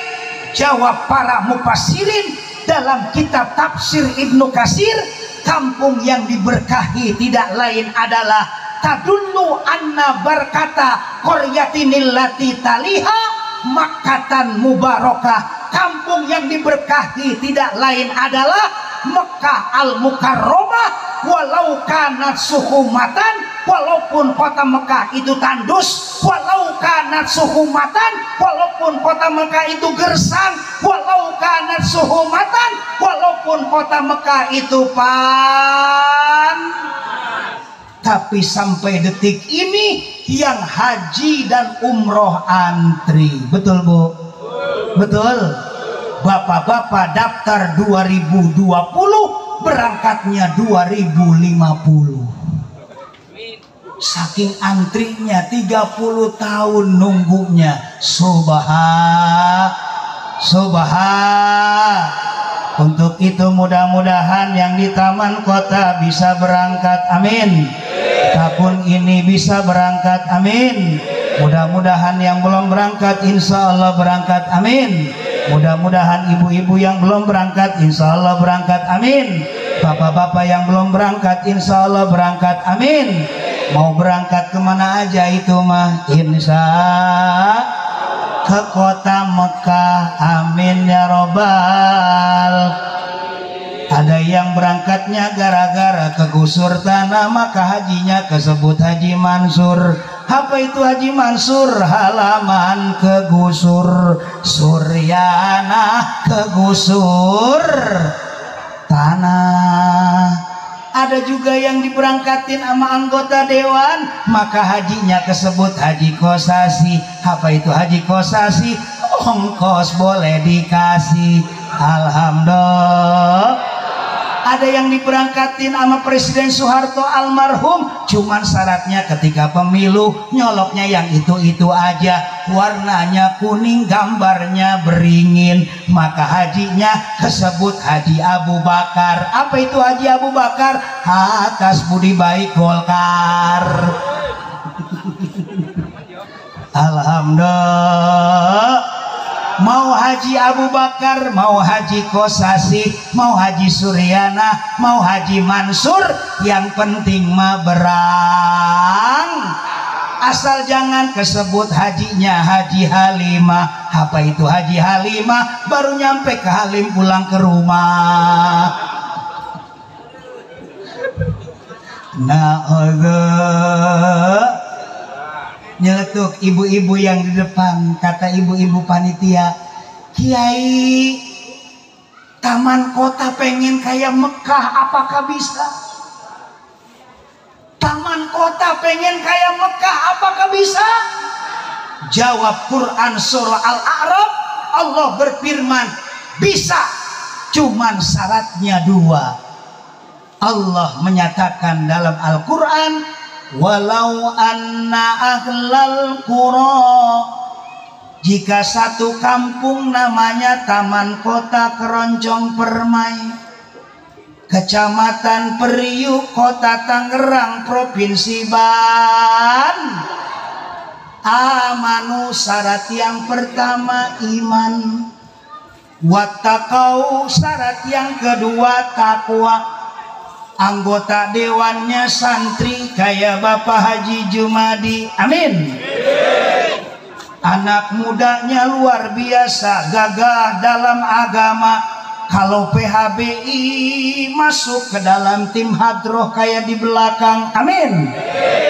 S1: Jawab para mufassirin dalam kitab tafsir Ibnu Katsir, kampung yang diberkahi tidak lain adalah tadullu anna barkata qaryatinil lati taliha makkatan mubarakah. Kampung yang diberkahi tidak lain adalah Mekah al-Mukarramah, walau kanat suhumatan, walaupun kota Mekah itu tandus, walau kanat suhumatan, walaupun kota Mekah itu gersang, walau kanat suhumatan, walaupun kota Mekah itu tapi sampai detik ini yang haji dan umroh antri. Betul Bu? Betul. Bapak-bapak daftar 2020, berangkatnya 2050. Saking antrinya 30 tahun nunggunya. Untuk itu mudah-mudahan yang di taman kota bisa berangkat, amin. Tahun ini bisa berangkat, amin. Mudah-mudahan yang belum berangkat insya Allah berangkat, amin. Mudah-mudahan ibu-ibu yang belum berangkat insya Allah berangkat, amin. Bapak-bapak yang belum berangkat insya Allah berangkat, amin. Mau berangkat kemana aja itu mah insya ke kota Mekah, amin ya robbal. Ada yang berangkatnya gara-gara kegusur tanah, maka hajinya kesebut Haji Mansur. Apa itu Haji Mansur? Halaman kegusur, Suryana kegusur tanah. ada juga yang diberangkatin sama anggota dewan, maka hajinya kesebut haji kosasi. Apa itu haji kosasi? Ongkos boleh dikasih. Alhamdulillah. Ada yang diberangkatin sama Presiden Soeharto almarhum, cuman syaratnya ketika pemilu nyoloknya yang itu-itu aja, warnanya kuning, gambarnya beringin, maka hajinya kesebut Haji Abu Bakar. Apa itu Haji Abu Bakar? Atas budi baik Golkar. Alhamdulillah. Mau Haji Abu Bakar, mau Haji Kosasi, mau Haji Suryana, mau Haji Mansur, yang penting mah berang. Asal jangan kesebut hajinya Haji Halimah. Apa itu Haji Halimah? Baru nyampe ke Halim pulang ke rumah. Allah. Nyeletuk ibu-ibu yang di depan, kata ibu-ibu panitia, Kiai, taman kota pengen kayak Mekah, apakah bisa? Taman kota pengen kayak Mekah, apakah bisa? Jawab Quran surah Al-A'raf, Allah berfirman, bisa, cuman syaratnya dua. Allah menyatakan dalam Al-Quran, walau anna ahlal qura, jika satu kampung namanya Taman Kota Keroncong Permai, Kecamatan Periuk, Kota Tangerang, Provinsi Ban, amanu syarat yang pertama iman, wattaqau syarat yang kedua takwa. Anggota dewannya santri kayak Bapak Haji Jumadi, amin. Anak mudanya luar biasa, gagah dalam agama. Kalau PHBI masuk ke dalam tim hadroh kayak di belakang, amin.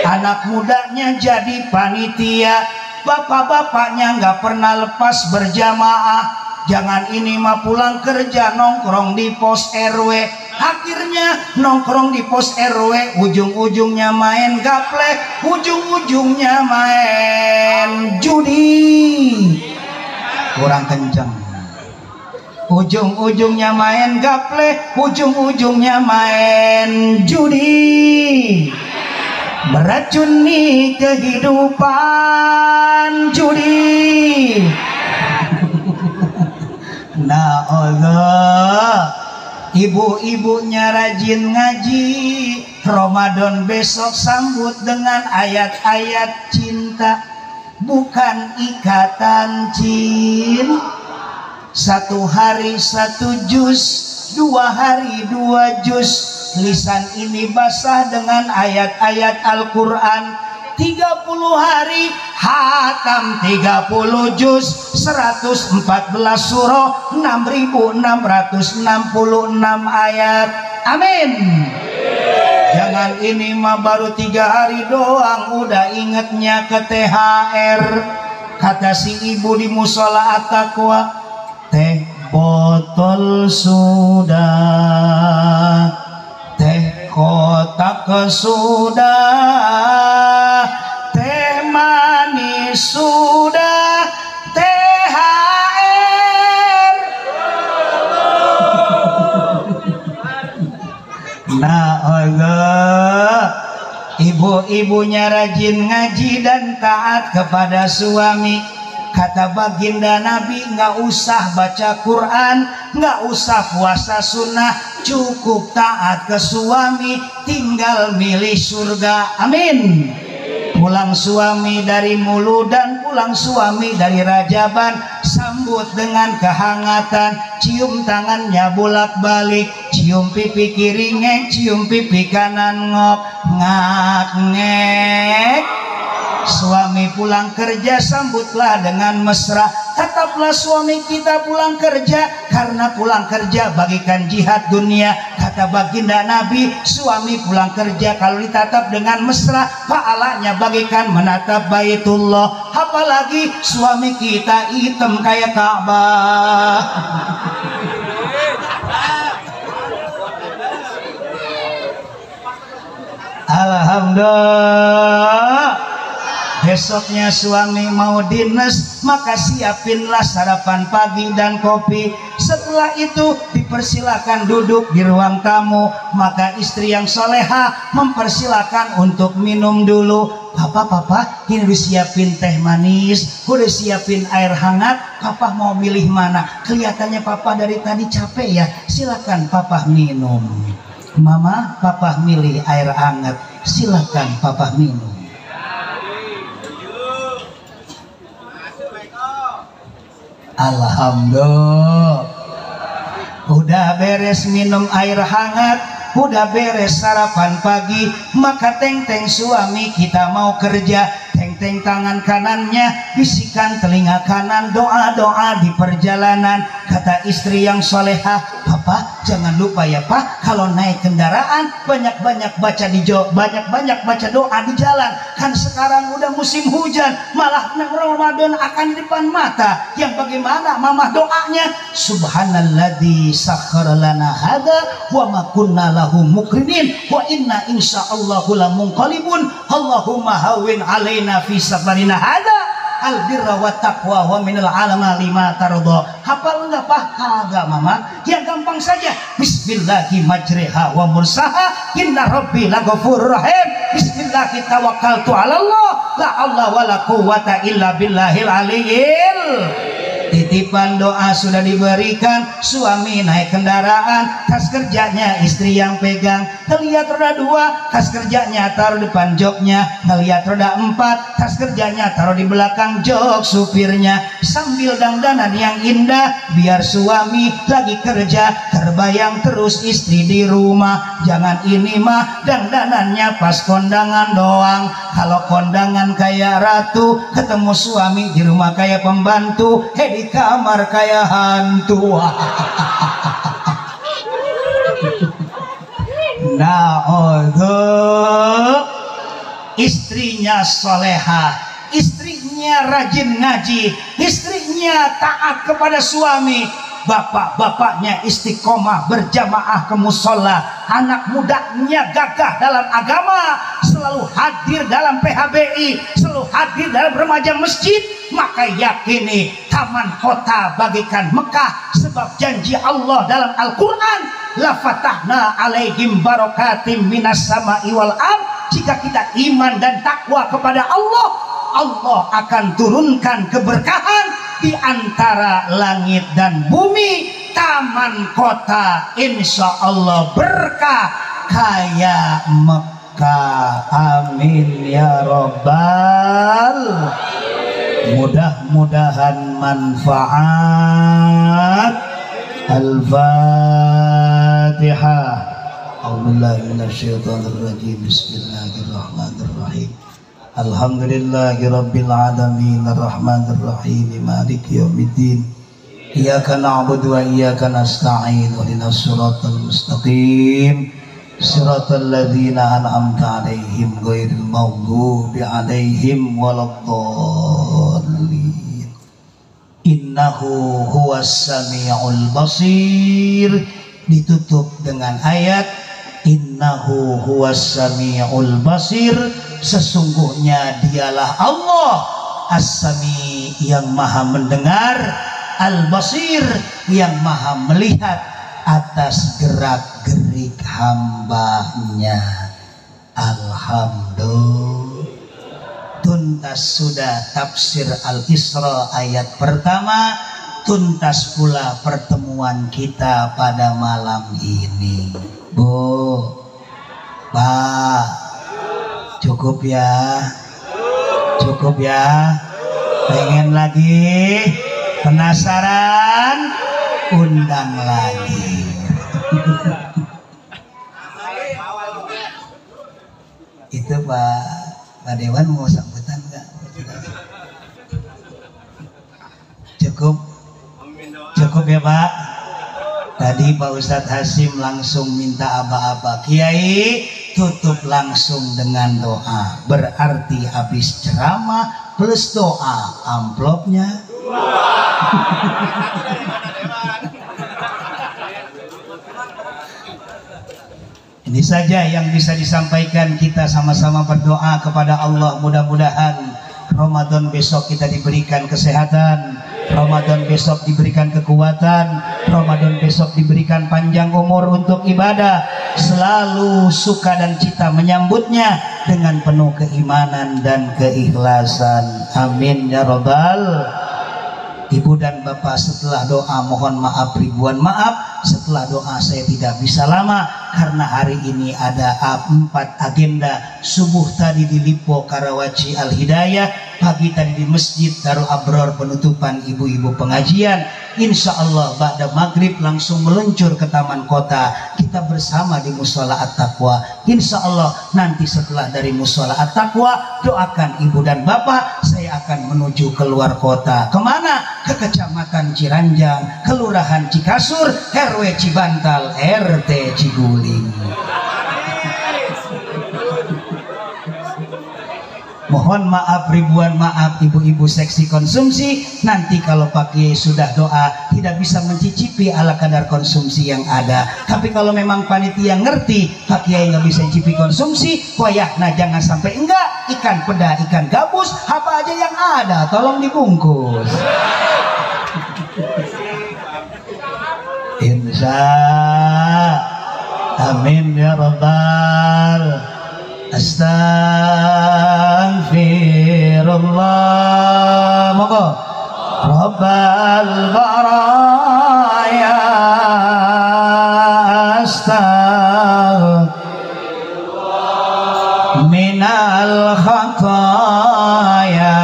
S1: Anak mudanya jadi panitia, bapak-bapaknya nggak pernah lepas berjamaah. Jangan ini mah pulang kerja nongkrong di pos RW, akhirnya nongkrong di pos RW, ujung-ujungnya main gaplek, ujung-ujungnya main judi. Kurang kencang. Ujung-ujungnya main gaplek, ujung-ujungnya main judi. Meracuni kehidupan judi. Nah Allah, ibu-ibunya rajin ngaji, Ramadan besok sambut dengan ayat-ayat cinta, bukan ikatan cinta. Satu hari satu juz, 2 hari 2 juz, lisan ini basah dengan ayat-ayat Al-Quran. 30 hari hatam 30 juz, 114 surah, 6.666 ayat. Amin. Jangan ini mah baru 3 hari doang udah ingetnya ke THR. Kata si ibu di musola At-Taqwa, teh botol sudah, teh kotak sudah, teh manis sudah, THR. Nah Allah, ibu-ibunya rajin ngaji dan taat kepada suami. Kata baginda Nabi, nggak usah baca Quran, nggak usah puasa sunnah, cukup taat ke suami, tinggal milih surga. Amin. Pulang suami dari Mulu dan pulang suami dari Rajaban, sambut dengan kehangatan, cium tangannya bolak-balik, cium pipi kiri ngek, cium pipi kanan ngok, ngak ngek. Suami pulang kerja sambutlah dengan mesra. Tetaplah suami kita pulang kerja, karena pulang kerja bagikan jihad dunia. Kata baginda Nabi, suami pulang kerja kalau ditatap dengan mesra, pahalanya bagikan menatap Baitullah. Apalagi suami kita hitam kayak Ka'bah. Alhamdulillah. Besoknya suami mau dinas, maka siapinlah sarapan pagi dan kopi. Setelah itu dipersilakan duduk di ruang tamu, maka istri yang soleha mempersilakan untuk minum dulu. Papa, ini udah siapin teh manis, udah siapin air hangat. Papa mau milih mana? Kelihatannya papa dari tadi capek ya. Silakan papa minum. Mama, papa milih air hangat. Silakan papa minum. Alhamdulillah. Udah beres minum air hangat, udah beres sarapan pagi, maka teng-teng suami kita mau kerja. Teng-teng tangan kanannya, bisikan telinga kanan, doa-doa di perjalanan. Kata istri yang solehah, Papa jangan lupa ya Pak, kalau naik kendaraan banyak-banyak baca doa di jalan. Kan sekarang udah musim hujan, malah Ramadan akan di depan mata. Yang bagaimana mama doanya? Subhanalladzi sakhkhara lana hada wa ma kunna lahu muqrinin wa inna insyaallahu lamunqalibun. Allahumma hawwin alaina fi safarina hada albirra wa taqwa wa minal alama lima tardo. Hafal enggak Pak? Kagak mama. Yang gampang saja. Bismillahi majriha wa mursaha inna rabbi laghafurur rahim. Bismillahi tawakkaltu ala Allah la Allah wa la quwwata illa billahil aliyil. Titipan doa sudah diberikan, suami naik kendaraan, tas kerjanya istri yang pegang. Ngeliat roda 2, tas kerjanya taruh depan joknya. Ngeliat roda 4, tas kerjanya taruh di belakang jok supirnya. Sambil dandanan yang indah, biar suami lagi kerja, terbayang terus istri di rumah. Jangan ini mah dandanannya pas kondangan doang. Kalau kondangan kayak ratu, ketemu suami di rumah kayak pembantu, di kamar kayak hantu. Istrinya soleha, istrinya rajin ngaji, istrinya taat kepada suami. Bapak-bapaknya istiqomah berjamaah ke musola, anak mudanya gagah dalam agama, selalu hadir dalam PHBI, selalu hadir dalam remaja masjid. Maka yakini taman kota bagikan Mekah, sebab janji Allah dalam Al-Quran, la fatahna alaihim barakatim minas sama'i wal ard. Jika kita iman dan takwa kepada Allah, Allah akan turunkan keberkahan di antara langit dan bumi. Taman kota insya Allah berkah kayak Mekah. Amin ya Rabbal. Mudah-mudahan manfaat. Al-Fatihah. A'udzubillahi minasyaitonirrajim. Bismillahirrahmanirrahim. Alhamdulillahirabbil alamin arrahmanir rahim maliki yaumiddin. Iyyaka na'budu wa iyyaka nasta'in. Ihdinas siratal mustaqim. Siratal ladzina an'amta 'alaihim ghairil maghdubi 'alaihim waladdallin. Innahu huwas samiul basir. Ditutup dengan ayat innahu huwas samiul basir. Sesungguhnya dialah Allah As-Sami yang maha mendengar, Al-Basir yang maha melihat atas gerak-gerik hambanya. Alhamdulillah. Tuntas sudah tafsir Al-Isra ayat pertama, tuntas pula pertemuan kita pada malam ini. Bu, Pak, cukup ya, cukup ya. Pengen lagi, penasaran, undang lagi. Itu Pak Dewan mau sambutan nggak? Cukup, cukup ya Pak. Tadi Pak Ustadz Hasim langsung minta aba-aba. Kiai tutup langsung dengan doa. Berarti habis ceramah plus doa, amplopnya Ini saja yang bisa disampaikan. Kita sama-sama berdoa kepada Allah, mudah-mudahan Ramadan besok kita diberikan kesehatan, Ramadan besok diberikan kekuatan, Ramadan besok diberikan panjang umur untuk ibadah, selalu suka dan cita menyambutnya dengan penuh keimanan dan keikhlasan. Amin ya Rabbal. Ibu dan Bapak, setelah doa mohon maaf, ribuan maaf. Setelah doa saya tidak bisa lama karena hari ini ada 4 agenda. Subuh tadi di Lipo Karawaci Al Hidayah, pagi tadi di Masjid Darul Abror penutupan ibu-ibu pengajian. Insya Allah ba'da maghrib langsung meluncur ke Taman Kota, kita bersama di Mushola At-Taqwa. Insya Allah nanti setelah dari Mushola At-Taqwa, doakan ibu dan bapak, saya akan menuju keluar kota. Kemana? Ke Kecamatan Ciranjang, Kelurahan Cikasur, RW Cibantal, RT Ciguling. Mohon maaf, ribuan maaf ibu-ibu seksi konsumsi. Nanti kalau Pak Kiai sudah doa tidak bisa mencicipi ala kadar konsumsi yang ada. Tapi kalau memang panitia ngerti Pak Kiai nggak bisa cicipi konsumsi, wayah nah jangan sampai enggak. Ikan peda, ikan gabus, apa aja yang ada tolong dibungkus. Insya amin ya Rabbal. Astaghfirullah. Monggo Rabbal baraya. Astaghfirullah minal khataya.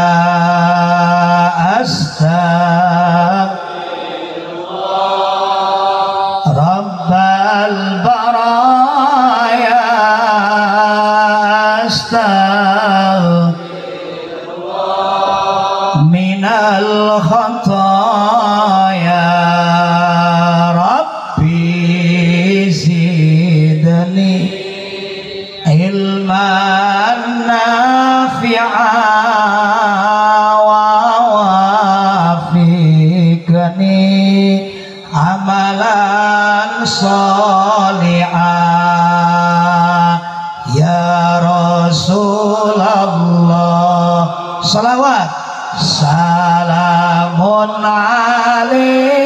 S1: Astaghfirullah Rabbal baraya. Astaghfirullah minal khataya. Rabbi zidni ilman nafi'an wa wafiqni amalan sholihan ya Rasulullah. Salawat salamun alaik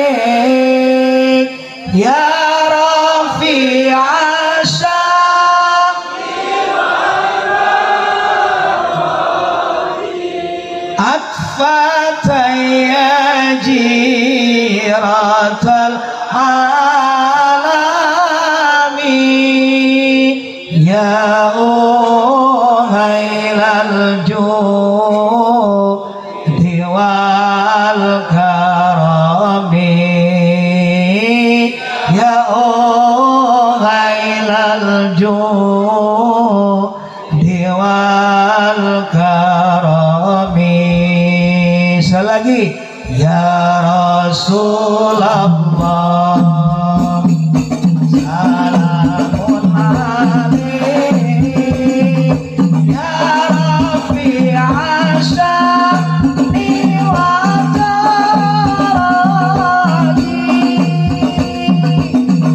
S1: ya Rafi'a atfataya jiratal alami ya uhailal judi wal karami ya uhailal judi wal karami. Selagi ya Rasulullah salamun alaik ya Rafi'a sya'ni wa darajati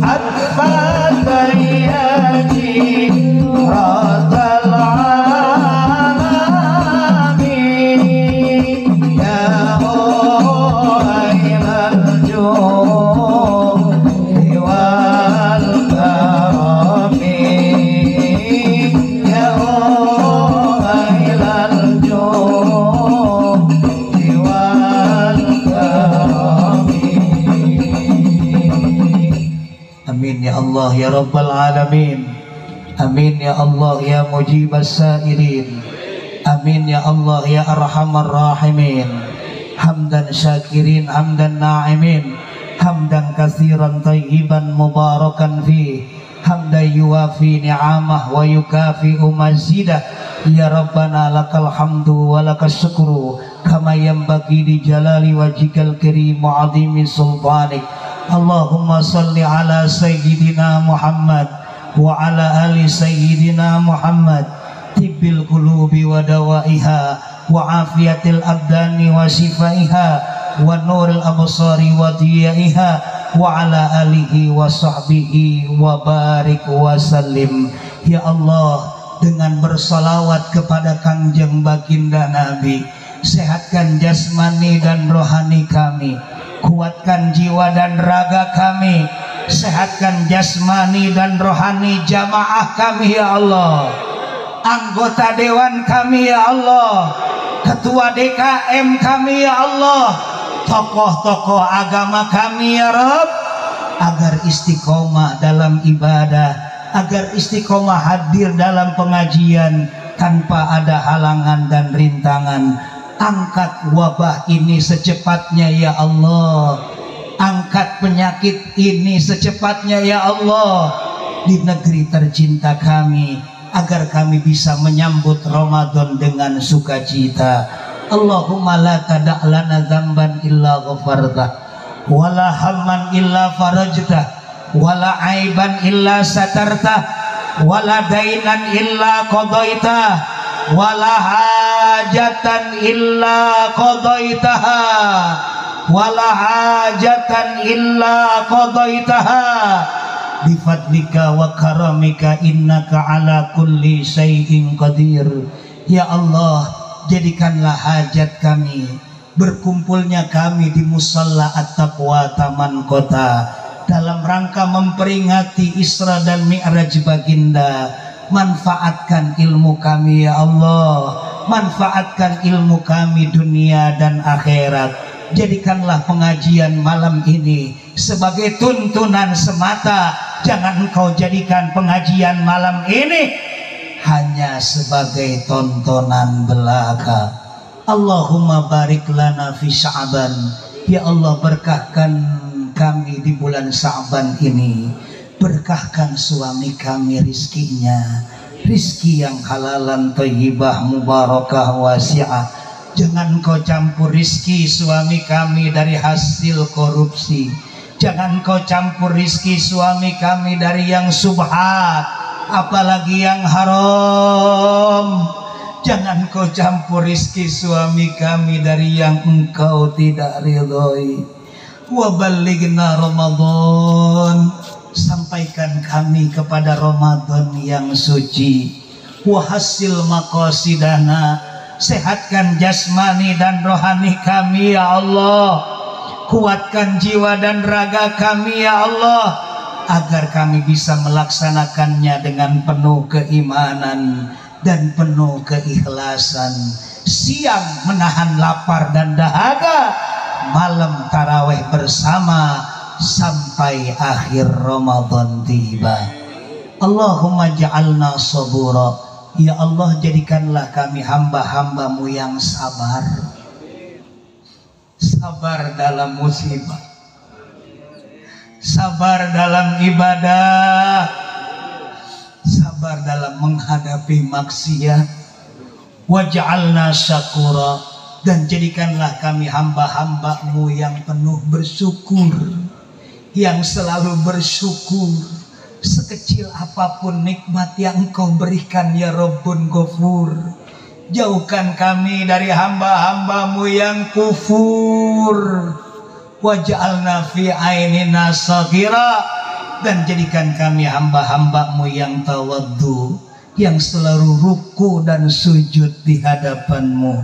S1: atfataya jiratal alami ya uhailal judi wal karami ya uhailal judi wal karami. Amin ya Allah ya Rabbal alamin. Amin ya Allah ya mujibas sa'irin. Amin ya Allah ya arhamar rahimin. Hamdan syakirin hamdan na'imin, hamdan katsiran thayyiban mubarakan fi, hamdan yuwafi ni'amah wa yukafi'u mazidah. Ya Rabbana lakal hamdu wa lakas syukru kama yanbaghi li jalali wajhikal karim wa 'azimi sultanik. Allahumma salli ala sayyidina Muhammad wa ala ali sayyidina Muhammad, tibbil qulubi wa dawaiha wa afiyatil abdani wa shifaiha wa nuril absari wa diyaiha wa ala alihi wa sahbihi wa barik wa sallim. Ya Allah, dengan bersalawat kepada Kangjeng Baginda Nabi, sehatkan jasmani dan rohani kami, kuatkan jiwa dan raga kami, sehatkan jasmani dan rohani jamaah kami ya Allah, anggota dewan kami ya Allah, ketua DKM kami ya Allah, tokoh-tokoh agama kami ya Rabb, agar istiqomah dalam ibadah, agar istiqomah hadir dalam pengajian tanpa ada halangan dan rintangan. Angkat wabah ini secepatnya ya Allah, angkat penyakit ini secepatnya ya Allah di negeri tercinta kami, agar kami bisa menyambut Ramadan dengan sukacita. Allahumma la tada' lana dzamban illa ghafartah, wala hamman illa farajtah, wala aiban illa satartah, wala dainan illa qadaitah, wala hajatan illa qadaitaha, wala hajatan illa qadaitaha bifadlika wa karamika innaka ala kulli syai'in qadir. Ya Allah, jadikanlah hajat kami, berkumpulnya kami di musalla At-Taqwa Taman Kota dalam rangka memperingati Isra dan Mi'raj Baginda. Manfaatkan ilmu kami ya Allah, manfaatkan ilmu kami dunia dan akhirat. Jadikanlah pengajian malam ini sebagai tuntunan semata, jangan engkau jadikan pengajian malam ini hanya sebagai tontonan belaka. Allahumma barik lana fi Sya'ban. Ya Allah, berkahkan kami di bulan Sya'ban ini, berkahkan suami kami rizkinya, rizki yang halalan thayyibah mubarakah wasi'ah. Jangan kau campur rizki suami kami dari hasil korupsi, jangan kau campur rizki suami kami dari yang subhat, apalagi yang haram. Jangan kau campur rizki suami kami dari yang engkau tidak ridhoi. Wa ballighna Ramadan, sampaikan kami kepada Ramadan yang suci. Wa hasil maqasidana, sehatkan jasmani dan rohani kami ya Allah, kuatkan jiwa dan raga kami ya Allah, agar kami bisa melaksanakannya dengan penuh keimanan dan penuh keikhlasan. Siang menahan lapar dan dahaga, malam tarawih bersama sampai akhir Ramadan tiba. Allahumma ja'alna sabura. Ya Allah, jadikanlah kami hamba-hambamu yang sabar, sabar dalam musibah, sabar dalam ibadah, sabar dalam menghadapi maksiat. Waj'alna syakura, dan jadikanlah kami hamba-hambamu yang penuh bersyukur, yang selalu bersyukur sekecil apapun nikmat yang engkau berikan ya Rabbun Ghafur. Jauhkan kami dari hamba-hambamu yang kufur. Waj'alna fi ainina saghira, dan jadikan kami hamba-hambamu yang tawaddu, yang selalu ruku dan sujud di hadapanmu.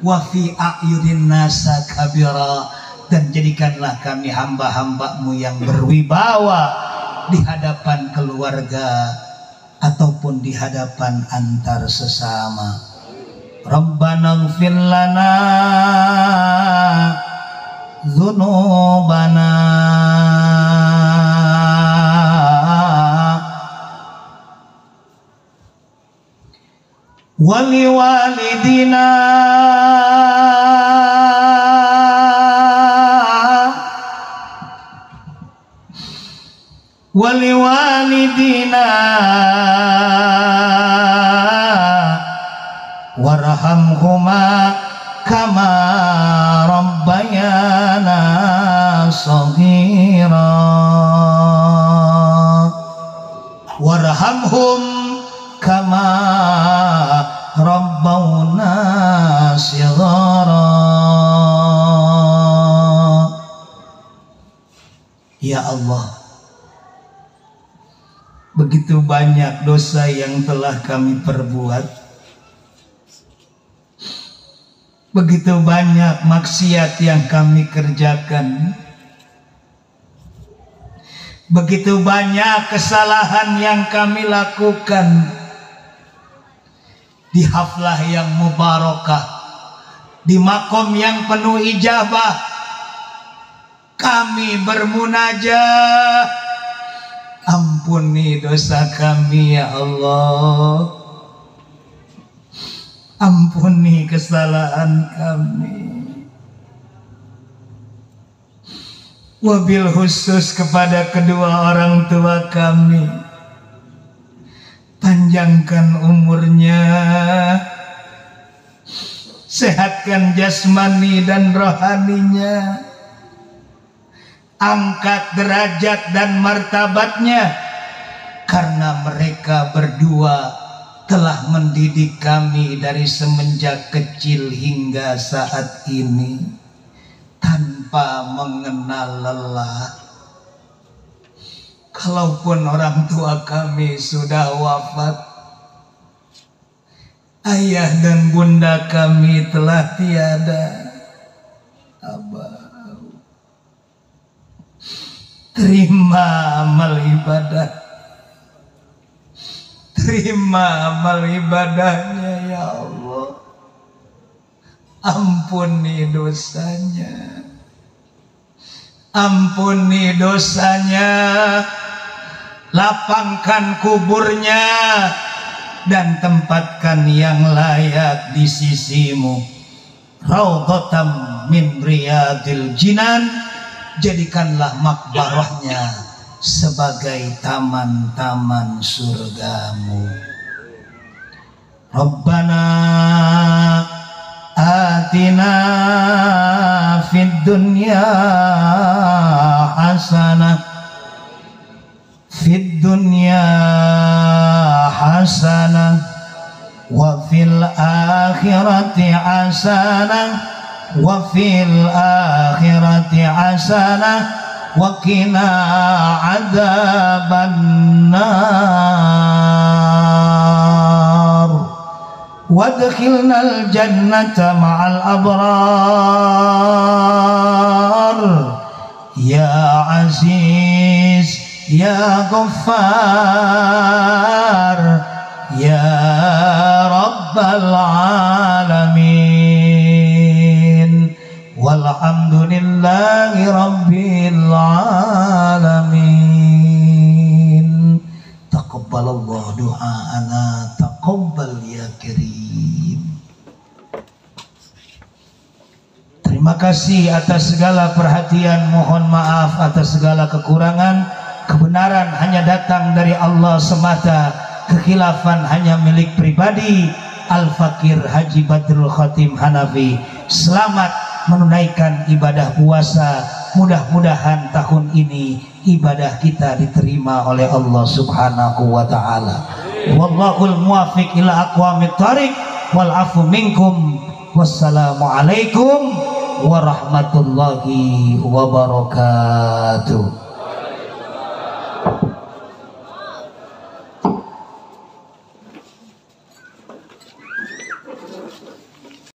S1: Wa fi a'yunin nasa kabira, dan jadikanlah kami hamba-hambamu yang berwibawa di hadapan keluarga ataupun di hadapan antar sesama. Rabbana ighfir lana dzunubana wa liwalidina waliwalidina warhamhuma kama rabbayana shaghira warhamhum kama rabbawna shighara. Ya Allah, begitu banyak dosa yang telah kami perbuat, begitu banyak maksiat yang kami kerjakan, begitu banyak kesalahan yang kami lakukan. Di haflah yang mubarakah, di makom yang penuh ijabah, kami bermunajat, ampuni dosa kami ya Allah, ampuni kesalahan kami. Wabil khusus kepada kedua orang tua kami, panjangkan umurnya, sehatkan jasmani dan rohaninya, angkat derajat dan martabatnya, karena mereka berdua telah mendidik kami dari semenjak kecil hingga saat ini tanpa mengenal lelah. Kalaupun orang tua kami sudah wafat, ayah dan bunda kami telah tiada, Abah, terima amal ibadah, terima amal ibadahnya ya Allah, ampuni dosanya, ampuni dosanya, lapangkan kuburnya dan tempatkan yang layak di sisimu, raudhatam min riyadil jinan, jadikanlah makbarahnya sebagai taman-taman surgamu. Rabbana atina fid dunya hasanah, fid dunya hasanah wa fil akhirati hasanah wa fil akhirati hasanah wa qina adzaban nar wadkhilnal jannata ma'al abrar ya aziz ya ghaffar ya rabbal alamin walhamdulillahi rabbil alamin. Taqabbalallahu du'aana, taqabbal ya karim. Terima kasih atas segala perhatian, mohon maaf atas segala kekurangan. Kebenaran hanya datang dari Allah semata, kekhilafan hanya milik pribadi. Al-Fakir Haji Badrul Khatim Hanafi. Selamat menunaikan ibadah puasa. Mudah-mudahan tahun ini ibadah kita diterima oleh Allah Subhanahu wa taala. Wallahul muwaffiq ila aqwamit thariq wal afu minkum. Wassalamualaikum warahmatullahi wabarakatuh.